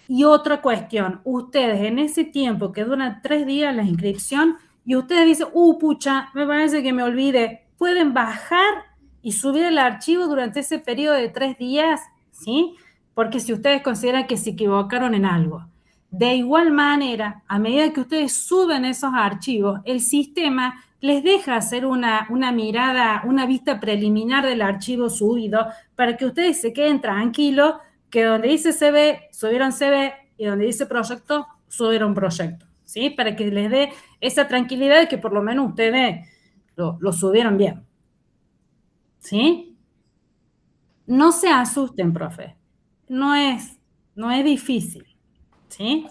[SPEAKER 3] Y otra cuestión, ustedes en ese tiempo que dura 3 días la inscripción y ustedes dicen, pucha, me parece que me olvidé, pueden bajar y subir el archivo durante ese periodo de 3 días, ¿sí? Porque si ustedes consideran que se equivocaron en algo. De igual manera, a medida que ustedes suben esos archivos, el sistema les deja hacer una mirada, una vista preliminar del archivo subido para que ustedes se queden tranquilos que donde dice CV, subieron CV, y donde dice proyecto, subieron proyecto, ¿sí? Para que les dé esa tranquilidad de que por lo menos ustedes lo subieron bien, ¿sí? No se asusten, profe. No es difícil, ¿sí?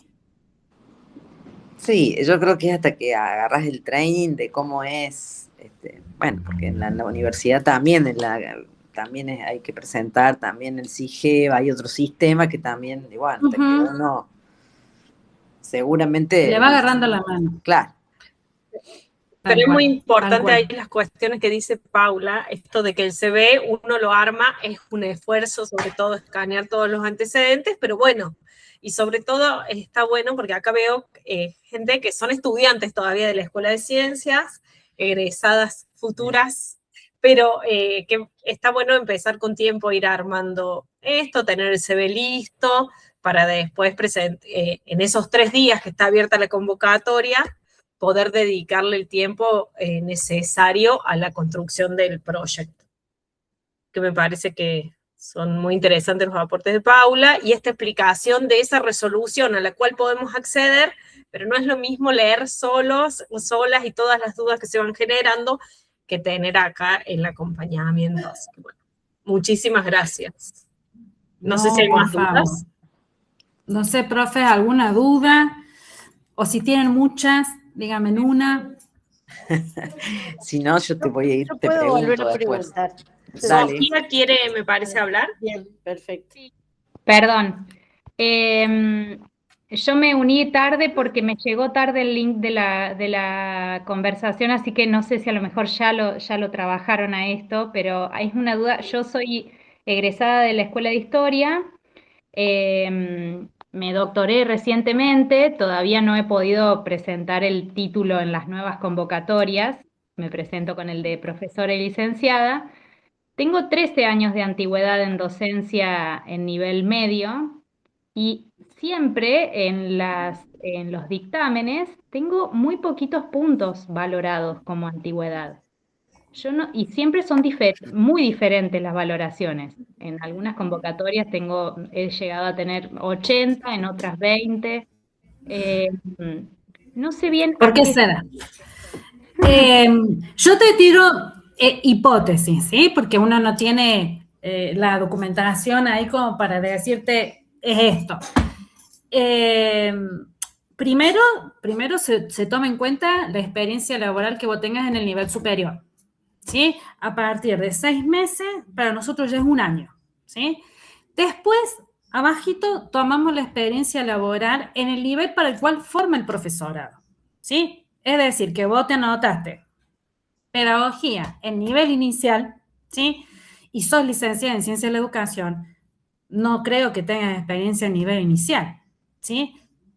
[SPEAKER 1] Sí, yo creo que es hasta que agarras el training de cómo es, bueno, porque en la universidad también, también hay que presentar también el CIGEB, hay otro sistema que también, bueno, uno seguramente...
[SPEAKER 3] Le va agarrando la mano.
[SPEAKER 1] Claro.
[SPEAKER 2] Pero es muy importante ahí las cuestiones que dice Paula, esto de que el CV uno lo arma, es un esfuerzo, sobre todo escanear todos los antecedentes, pero bueno, y sobre todo está bueno porque acá veo gente que son estudiantes todavía de la Escuela de Ciencias, egresadas futuras, pero que está bueno empezar con tiempo, ir armando esto, tener el CV listo, para después en esos 3 días que está abierta la convocatoria, poder dedicarle el tiempo necesario a la construcción del proyecto. Que me parece que son muy interesantes los aportes de Paula y esta explicación de esa resolución a la cual podemos acceder, pero no es lo mismo leer solos o solas y todas las dudas que se van generando que tener acá el acompañamiento. Así que, bueno, muchísimas gracias. No sé si hay más dudas.
[SPEAKER 3] No sé, profe, ¿alguna duda? O si tienen muchas, díganme en una.
[SPEAKER 1] Si no, yo te voy a ir, te
[SPEAKER 5] puedo
[SPEAKER 1] pregunto
[SPEAKER 5] volver a
[SPEAKER 1] después.
[SPEAKER 5] preguntar.
[SPEAKER 2] Sofía quiere, me parece, hablar.
[SPEAKER 5] Bien, perfecto.
[SPEAKER 6] Sí. Perdón. Yo me uní tarde porque me llegó tarde el link de la conversación, así que no sé si a lo mejor ya lo trabajaron a esto, pero es una duda. Yo soy egresada de la Escuela de Historia. Me doctoré recientemente, todavía no he podido presentar el título en las nuevas convocatorias, me presento con el de profesora y licenciada. Tengo 13 años de antigüedad en docencia en nivel medio y siempre en los dictámenes tengo muy poquitos puntos valorados como antigüedad. Y siempre son muy diferentes las valoraciones. En algunas convocatorias he llegado a tener 80, en otras 20. No sé bien.
[SPEAKER 3] ¿Por qué será? Yo te tiro hipótesis, ¿sí? Porque uno no tiene la documentación ahí como para decirte es esto. Primero se toma en cuenta la experiencia laboral que vos tengas en el nivel superior. ¿Sí? A partir de 6 meses, para nosotros ya es 1 año, ¿sí? Después, abajito, tomamos la experiencia laboral en el nivel para el cual forma el profesorado, ¿sí? Es decir, que vos te anotaste pedagogía en nivel inicial, ¿sí? Y sos licenciada en ciencia de la educación, no creo que tengas experiencia en nivel inicial, ¿sí?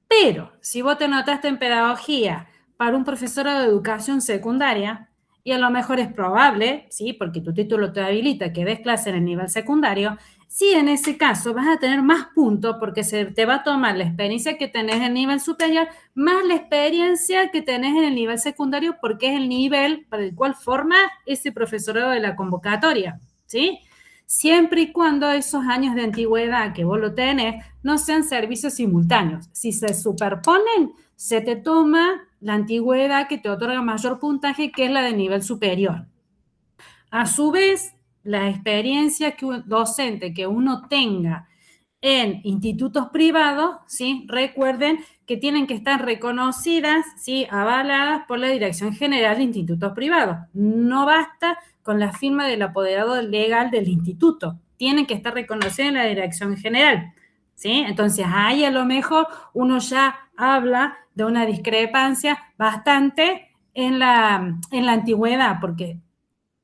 [SPEAKER 3] Pero, si vos te anotaste en pedagogía para un profesorado de educación secundaria, y a lo mejor es probable, ¿sí? Porque tu título te habilita que des clase en el nivel secundario, sí, en ese caso vas a tener más puntos porque se te va a tomar la experiencia que tenés en el nivel superior más la experiencia que tenés en el nivel secundario porque es el nivel para el cual forma ese profesorado de la convocatoria, ¿sí? Siempre y cuando esos años de antigüedad que vos lo tenés no sean servicios simultáneos. Si se superponen, se te toma la antigüedad que te otorga mayor puntaje, que es la de nivel superior. A su vez, la experiencia docente que uno tenga en institutos privados, ¿sí? Recuerden que tienen que estar reconocidas, ¿sí? Avaladas por la Dirección General de Institutos Privados. No basta con la firma del apoderado legal del instituto. Tienen que estar reconocidas en la Dirección General, ¿sí? Entonces, ahí a lo mejor uno ya habla de una discrepancia bastante en la antigüedad, porque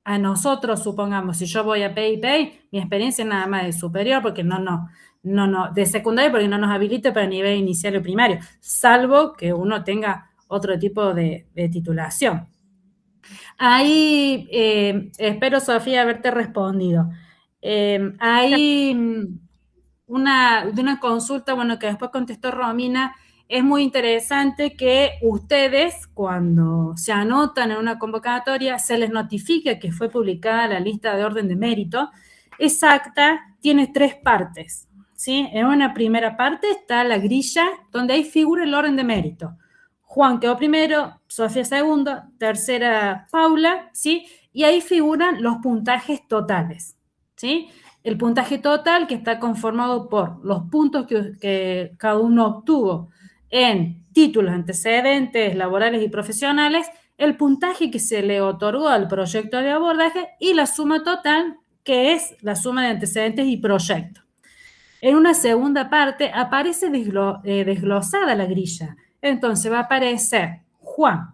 [SPEAKER 3] a nosotros, supongamos, si yo voy a PIPI, mi experiencia es nada más de superior, porque no, de secundario, porque no nos habilita para nivel inicial y primario, salvo que uno tenga otro tipo de titulación. Ahí, espero, Sofía, haberte respondido. Hay de una consulta, bueno, que después contestó Romina. Es muy interesante que ustedes, cuando se anotan en una convocatoria, se les notifique que fue publicada la lista de orden de mérito. Esa acta tiene 3 partes, ¿sí? En una primera parte está la grilla, donde ahí figura el orden de mérito. Juan quedó primero, Sofía segundo, tercera Paula, ¿sí? Y ahí figuran los puntajes totales, ¿sí? El puntaje total, que está conformado por los puntos que cada uno obtuvo en títulos, antecedentes laborales y profesionales, el puntaje que se le otorgó al proyecto de abordaje y la suma total que es la suma de antecedentes y proyecto. En una segunda parte aparece desglosada la grilla. Entonces va a aparecer Juan,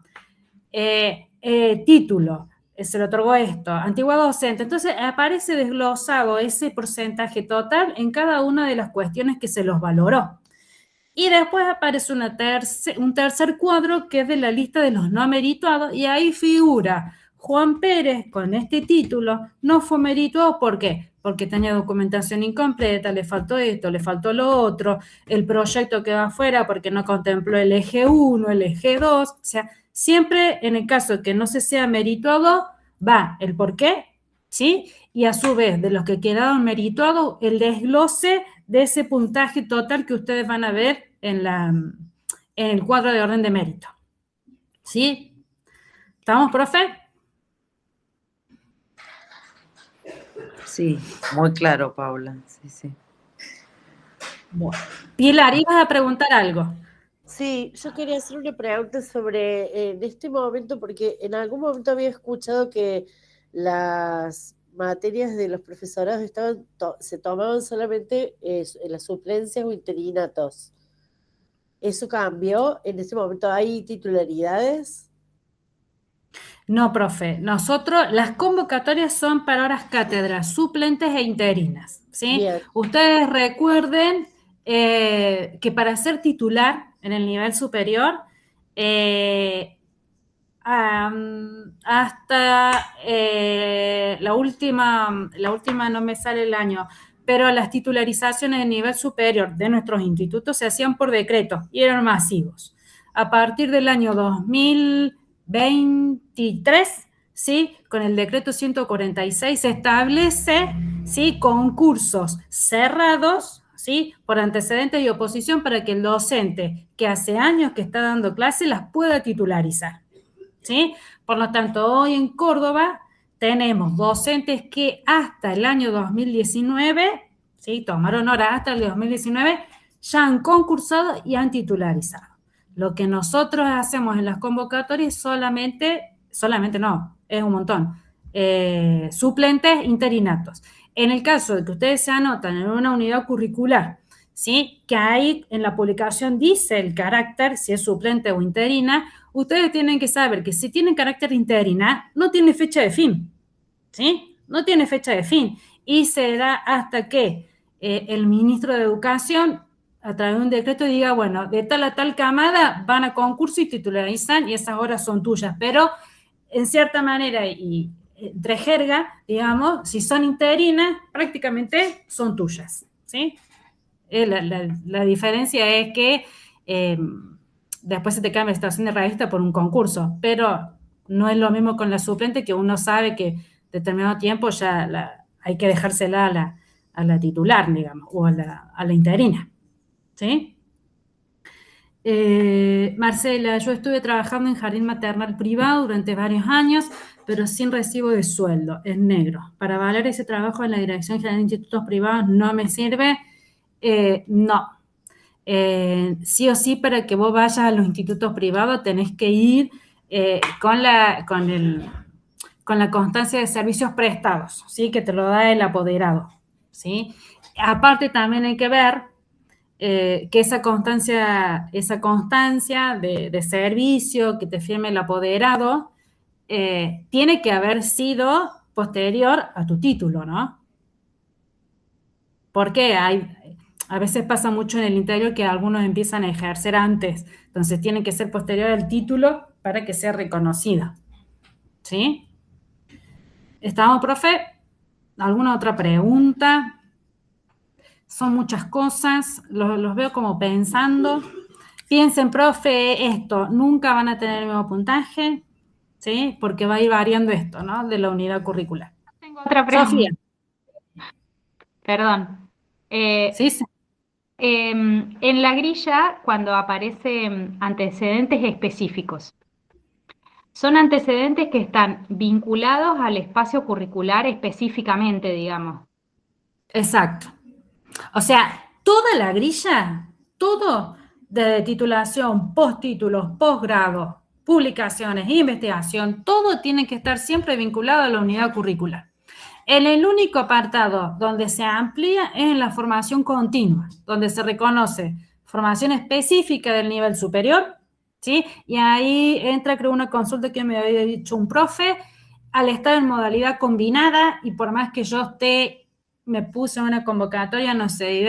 [SPEAKER 3] título, se le otorgó esto, antigüedad docente. Entonces aparece desglosado ese porcentaje total en cada una de las cuestiones que se los valoró. Y después aparece un tercer cuadro que es de la lista de los no merituados, y ahí figura Juan Pérez con este título, no fue merituado. ¿Por qué? Porque tenía documentación incompleta, le faltó esto, le faltó lo otro, el proyecto quedó afuera porque no contempló el eje 1, el eje 2, o sea, siempre en el caso que no se sea merituado, va el por qué, ¿sí? Y a su vez, de los que quedaron merituados, el desglose de ese puntaje total que ustedes van a ver en el cuadro de orden de mérito. ¿Sí? ¿Estamos, profe?
[SPEAKER 1] Sí, muy claro, Paula. Sí, sí.
[SPEAKER 3] Bueno. Pilar, ibas a preguntar algo.
[SPEAKER 5] Sí, yo quería hacer una pregunta sobre en este momento, porque en algún momento había escuchado que las materias de los profesorados se tomaban solamente en las suplencias o interinatos. ¿Eso cambió? ¿En este momento hay titularidades?
[SPEAKER 3] No, profe. Nosotros, las convocatorias son para horas cátedras, suplentes e interinas. ¿Sí?
[SPEAKER 5] Bien.
[SPEAKER 3] Ustedes recuerden que para ser titular en el nivel superior, hasta la última no me sale el año, pero las titularizaciones de nivel superior de nuestros institutos se hacían por decreto y eran masivos. A partir del año 2023, ¿sí? Con el decreto 146 se establece, ¿sí? Concursos cerrados, ¿sí? Por antecedentes y oposición para que el docente que hace años que está dando clase las pueda titularizar. ¿Sí? Por lo tanto, hoy en Córdoba tenemos docentes que hasta el año 2019, ¿sí? Tomaron hora hasta el 2019, ya han concursado y han titularizado. Lo que nosotros hacemos en las convocatorias solamente no, es un montón, suplentes interinatos. En el caso de que ustedes se anotan en una unidad curricular, ¿sí? Que ahí en la publicación dice el carácter, si es suplente o interina, ustedes tienen que saber que si tienen carácter interina, no tiene fecha de fin, ¿sí? No tiene fecha de fin. Y se da hasta que el ministro de Educación, a través de un decreto, diga, bueno, de tal a tal camada van a concurso y titularizan y esas horas son tuyas. Pero, en cierta manera, y entre jerga, digamos, si son interinas, prácticamente son tuyas, ¿sí? La diferencia es que después se te cambia la situación de revista por un concurso, pero no es lo mismo con la suplente, que uno sabe que determinado tiempo ya hay que dejársela a la titular, digamos, o a la interina, ¿sí? Marcela, yo estuve trabajando en jardín maternal privado durante varios años, pero sin recibo de sueldo, en negro. Para avalar ese trabajo en la Dirección General de Institutos Privados no me sirve. No. Sí o sí, para que vos vayas a los institutos privados tenés que ir con la constancia de servicios prestados, ¿sí? Que te lo da el apoderado, ¿sí? Aparte también hay que ver que esa constancia de servicio que te firme el apoderado tiene que haber sido posterior a tu título, ¿no? Porque a veces pasa mucho en el interior que algunos empiezan a ejercer antes, entonces tiene que ser posterior al título para que sea reconocida. ¿Sí? ¿Estamos, profe? ¿Alguna otra pregunta? Son muchas cosas, los veo como pensando. Piensen, profe, esto, nunca van a tener el mismo puntaje, ¿sí? Porque va a ir variando esto, ¿no? De la unidad curricular.
[SPEAKER 6] Tengo otra pregunta.
[SPEAKER 3] Sofía.
[SPEAKER 6] Perdón.
[SPEAKER 3] Sí, sí.
[SPEAKER 6] En la grilla, cuando aparecen antecedentes específicos, son antecedentes que están vinculados al espacio curricular específicamente, digamos.
[SPEAKER 3] Exacto. O sea, toda la grilla, todo de titulación, postítulos, posgrado, publicaciones, investigación, todo tiene que estar siempre vinculado a la unidad curricular. En el único apartado donde se amplía es en la formación continua, donde se reconoce formación específica del nivel superior, ¿sí? Y ahí entra, creo, una consulta que me había dicho un profe, al estar en modalidad combinada, y por más que yo me puse una convocatoria, no sé,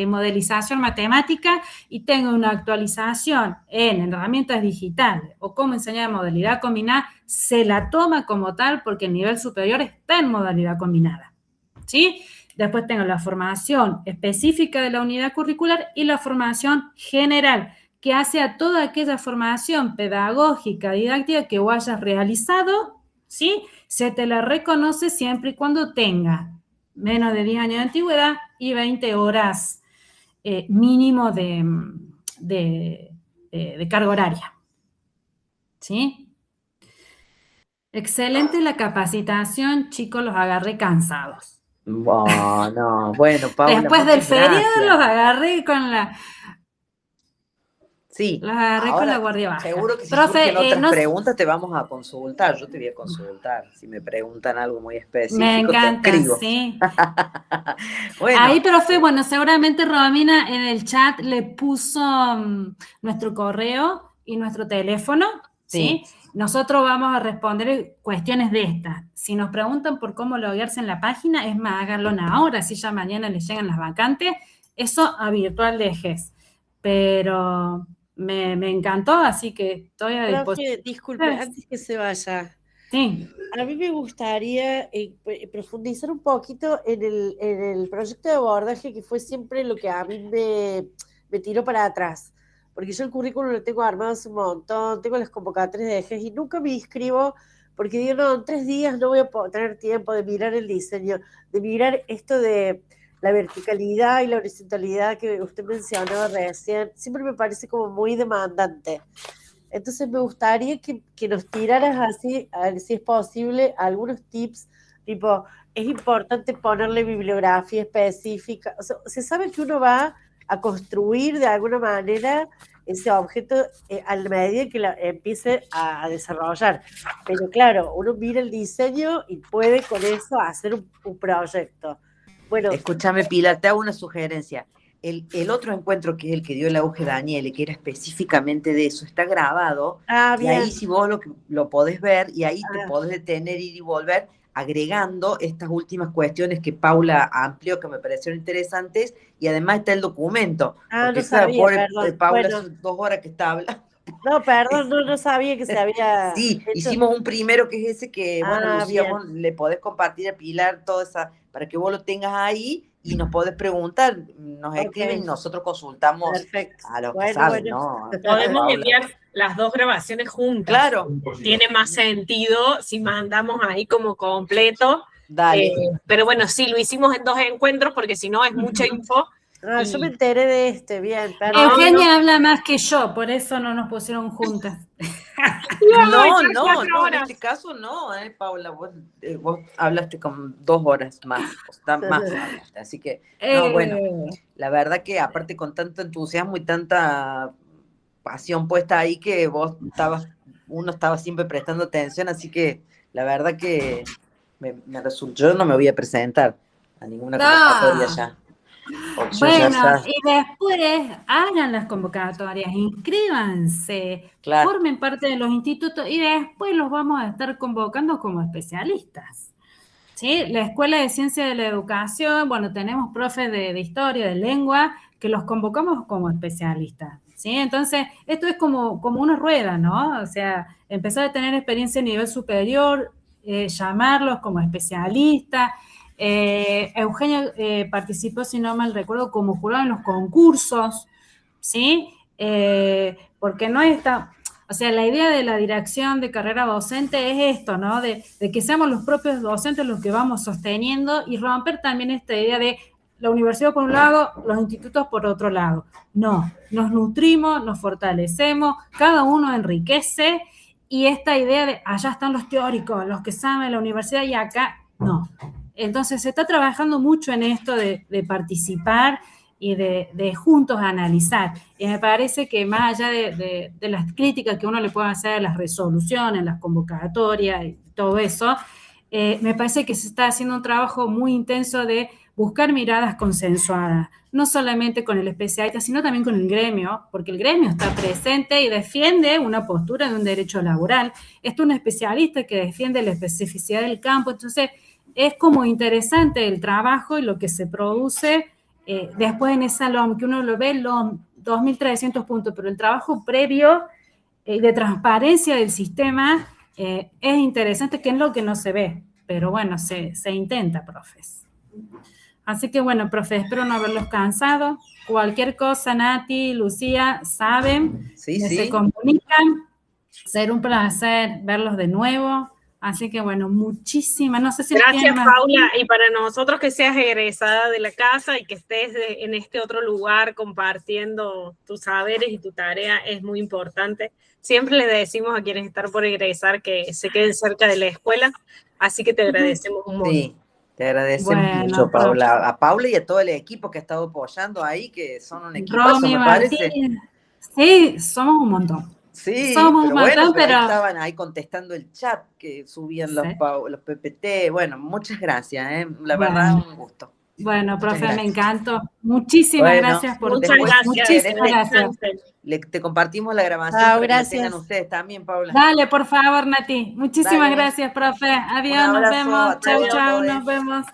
[SPEAKER 3] modelización matemática, y tengo una actualización en herramientas digitales o cómo enseñar modalidad combinada, se la toma como tal porque el nivel superior está en modalidad combinada, ¿sí? Después tengo la formación específica de la unidad curricular y la formación general, que hace a toda aquella formación pedagógica, didáctica que vos hayas realizado, ¿sí? Se te la reconoce siempre y cuando tenga menos de 10 años de antigüedad y 20 horas mínimo de carga horaria. ¿Sí? Excelente la capacitación, chicos, los agarré cansados.
[SPEAKER 1] Bueno, Paula,
[SPEAKER 3] después del feriado
[SPEAKER 1] gracias.
[SPEAKER 3] los agarré con la...
[SPEAKER 1] Sí,
[SPEAKER 3] los agarré
[SPEAKER 1] ahora
[SPEAKER 3] con la guardia baja.
[SPEAKER 1] seguro que si
[SPEAKER 3] Profe,
[SPEAKER 1] surgen otras preguntas te vamos a consultar, yo te voy a consultar, si me preguntan algo muy específico
[SPEAKER 3] me encanta,
[SPEAKER 1] te escribo.
[SPEAKER 3] Sí.
[SPEAKER 1] Bueno,
[SPEAKER 3] ahí, profe, bueno, seguramente Romina en el chat le puso nuestro correo y nuestro teléfono, ¿sí? Nosotros vamos a responder cuestiones de estas. Si nos preguntan por cómo loguearse en la página, es más, háganlo ahora, si ya mañana les llegan las vacantes, eso a virtual de GES. Pero me encantó, así que estoy a disposición.
[SPEAKER 5] Profe, disculpe, antes que se vaya.
[SPEAKER 3] Sí.
[SPEAKER 5] A mí me gustaría profundizar un poquito en el proyecto de abordaje, que fue siempre lo que a mí me tiró para atrás. Porque yo el currículum lo tengo armado hace un montón, tengo las convocatorias de ejes y nunca me inscribo porque digo, no, en 3 días no voy a tener tiempo de mirar el diseño, de mirar esto de la verticalidad y la horizontalidad que usted mencionaba recién. Siempre me parece como muy demandante. Entonces me gustaría que nos tiraras así, a ver si es posible, algunos tips, tipo, es importante ponerle bibliografía específica. O sea, se sabe que uno va a construir de alguna manera ese objeto a la medida que empiece a desarrollar. Pero claro, uno mira el diseño y puede con eso hacer un proyecto. Bueno,
[SPEAKER 1] escúchame, Pilar, te hago una sugerencia. El otro encuentro, que es el que dio el auge Daniele, que era específicamente de eso, está grabado, y ahí si vos lo podés ver, y ahí te podés detener, ir y volver, agregando estas últimas cuestiones que Paula amplió, que me parecieron interesantes, y además está el documento. Porque
[SPEAKER 5] no sabía,
[SPEAKER 1] pobre Paula, son 2 horas que está hablando.
[SPEAKER 5] No, perdón, no sabía que se había
[SPEAKER 1] Sí,
[SPEAKER 5] hecho.
[SPEAKER 1] hicimos un primero que es ese que, bueno, Lucía, vos le podés compartir a Pilar toda esa, para que vos lo tengas ahí y nos podés preguntar, nos escriben y nosotros consultamos.
[SPEAKER 5] Perfecto.
[SPEAKER 1] A los que saben, ¿no?
[SPEAKER 2] Podemos enviar las 2 grabaciones juntas.
[SPEAKER 1] Claro.
[SPEAKER 2] Tiene más sentido si mandamos ahí como completo.
[SPEAKER 1] Dale.
[SPEAKER 2] Pero bueno, sí, lo hicimos en 2 encuentros porque si no es mucha info.
[SPEAKER 5] Yo me enteré de bien.
[SPEAKER 3] Eugenia habla más que yo, por eso no nos pusieron juntas.
[SPEAKER 1] No, en este caso no, Paula, vos hablaste con 2 horas más, más hablaste, así que, no, bueno, la verdad que aparte con tanto entusiasmo y tanta pasión puesta ahí que uno estaba siempre prestando atención, así que la verdad que me resultó, yo no me voy a presentar a ninguna convocatoria ya.
[SPEAKER 3] Bueno, y después hagan las convocatorias, inscríbanse, formen parte de los institutos y después los vamos a estar convocando como especialistas. ¿Sí? La Escuela de Ciencia de la Educación, bueno, tenemos profes de historia, de lengua, que los convocamos como especialistas. ¿Sí? Entonces, esto es como una rueda, ¿no? O sea, empezar a tener experiencia a nivel superior, llamarlos como especialistas. Eugenia participó, si no mal recuerdo, como jurado en los concursos, ¿sí? Porque no está, o sea, la idea de la dirección de carrera docente es esto, ¿no? De que seamos los propios docentes los que vamos sosteniendo y romper también esta idea de la universidad por un lado, los institutos por otro lado. No, nos nutrimos, nos fortalecemos, cada uno enriquece y esta idea de allá están los teóricos, los que saben la universidad y acá no. Entonces se está trabajando mucho en esto de participar y de juntos analizar. Y me parece que más allá de las críticas que uno le puede hacer a las resoluciones, las convocatorias y todo eso, me parece que se está haciendo un trabajo muy intenso de buscar miradas consensuadas, no solamente con el especialista, sino también con el gremio, porque el gremio está presente y defiende una postura de un derecho laboral. Esto es un especialista que defiende la especificidad del campo, entonces es como interesante el trabajo y lo que se produce después en esa LOM, que uno lo ve los 2.300 puntos, pero el trabajo previo de transparencia del sistema es interesante, que es lo que no se ve, pero bueno, se intenta, profes. Así que bueno, profe, espero no haberlos cansado. Cualquier cosa, Nati, Lucía, saben, se comunican. Será un placer verlos de nuevo. Así que bueno, muchísimas, no sé si
[SPEAKER 2] gracias, Paula, y para nosotros que seas egresada de la casa y que estés en este otro lugar compartiendo tus saberes y tu tarea es muy importante. Siempre les decimos a quienes están por egresar que se queden cerca de la escuela, así que te agradecemos un montón.
[SPEAKER 1] Sí, te agradecemos mucho, Paula. A Paula y a todo el equipo que ha estado apoyando ahí, que son un equipazo, me parece.
[SPEAKER 3] Sí, somos un montón.
[SPEAKER 1] Sí,
[SPEAKER 3] somos
[SPEAKER 1] pero bueno,
[SPEAKER 3] pero
[SPEAKER 1] estaban ahí contestando el chat que subían los PPT. Bueno, muchas gracias, la verdad, un gusto.
[SPEAKER 3] Bueno, profe, me encantó. Muchísimas gracias por
[SPEAKER 2] muchas gracias.
[SPEAKER 3] Muchísimas gracias.
[SPEAKER 1] Te compartimos la grabación para que la tengan ustedes también, Paula.
[SPEAKER 3] Dale, por favor, Nati. Muchísimas gracias, profe. Adiós, nos vemos. Chau, chau, nos vemos.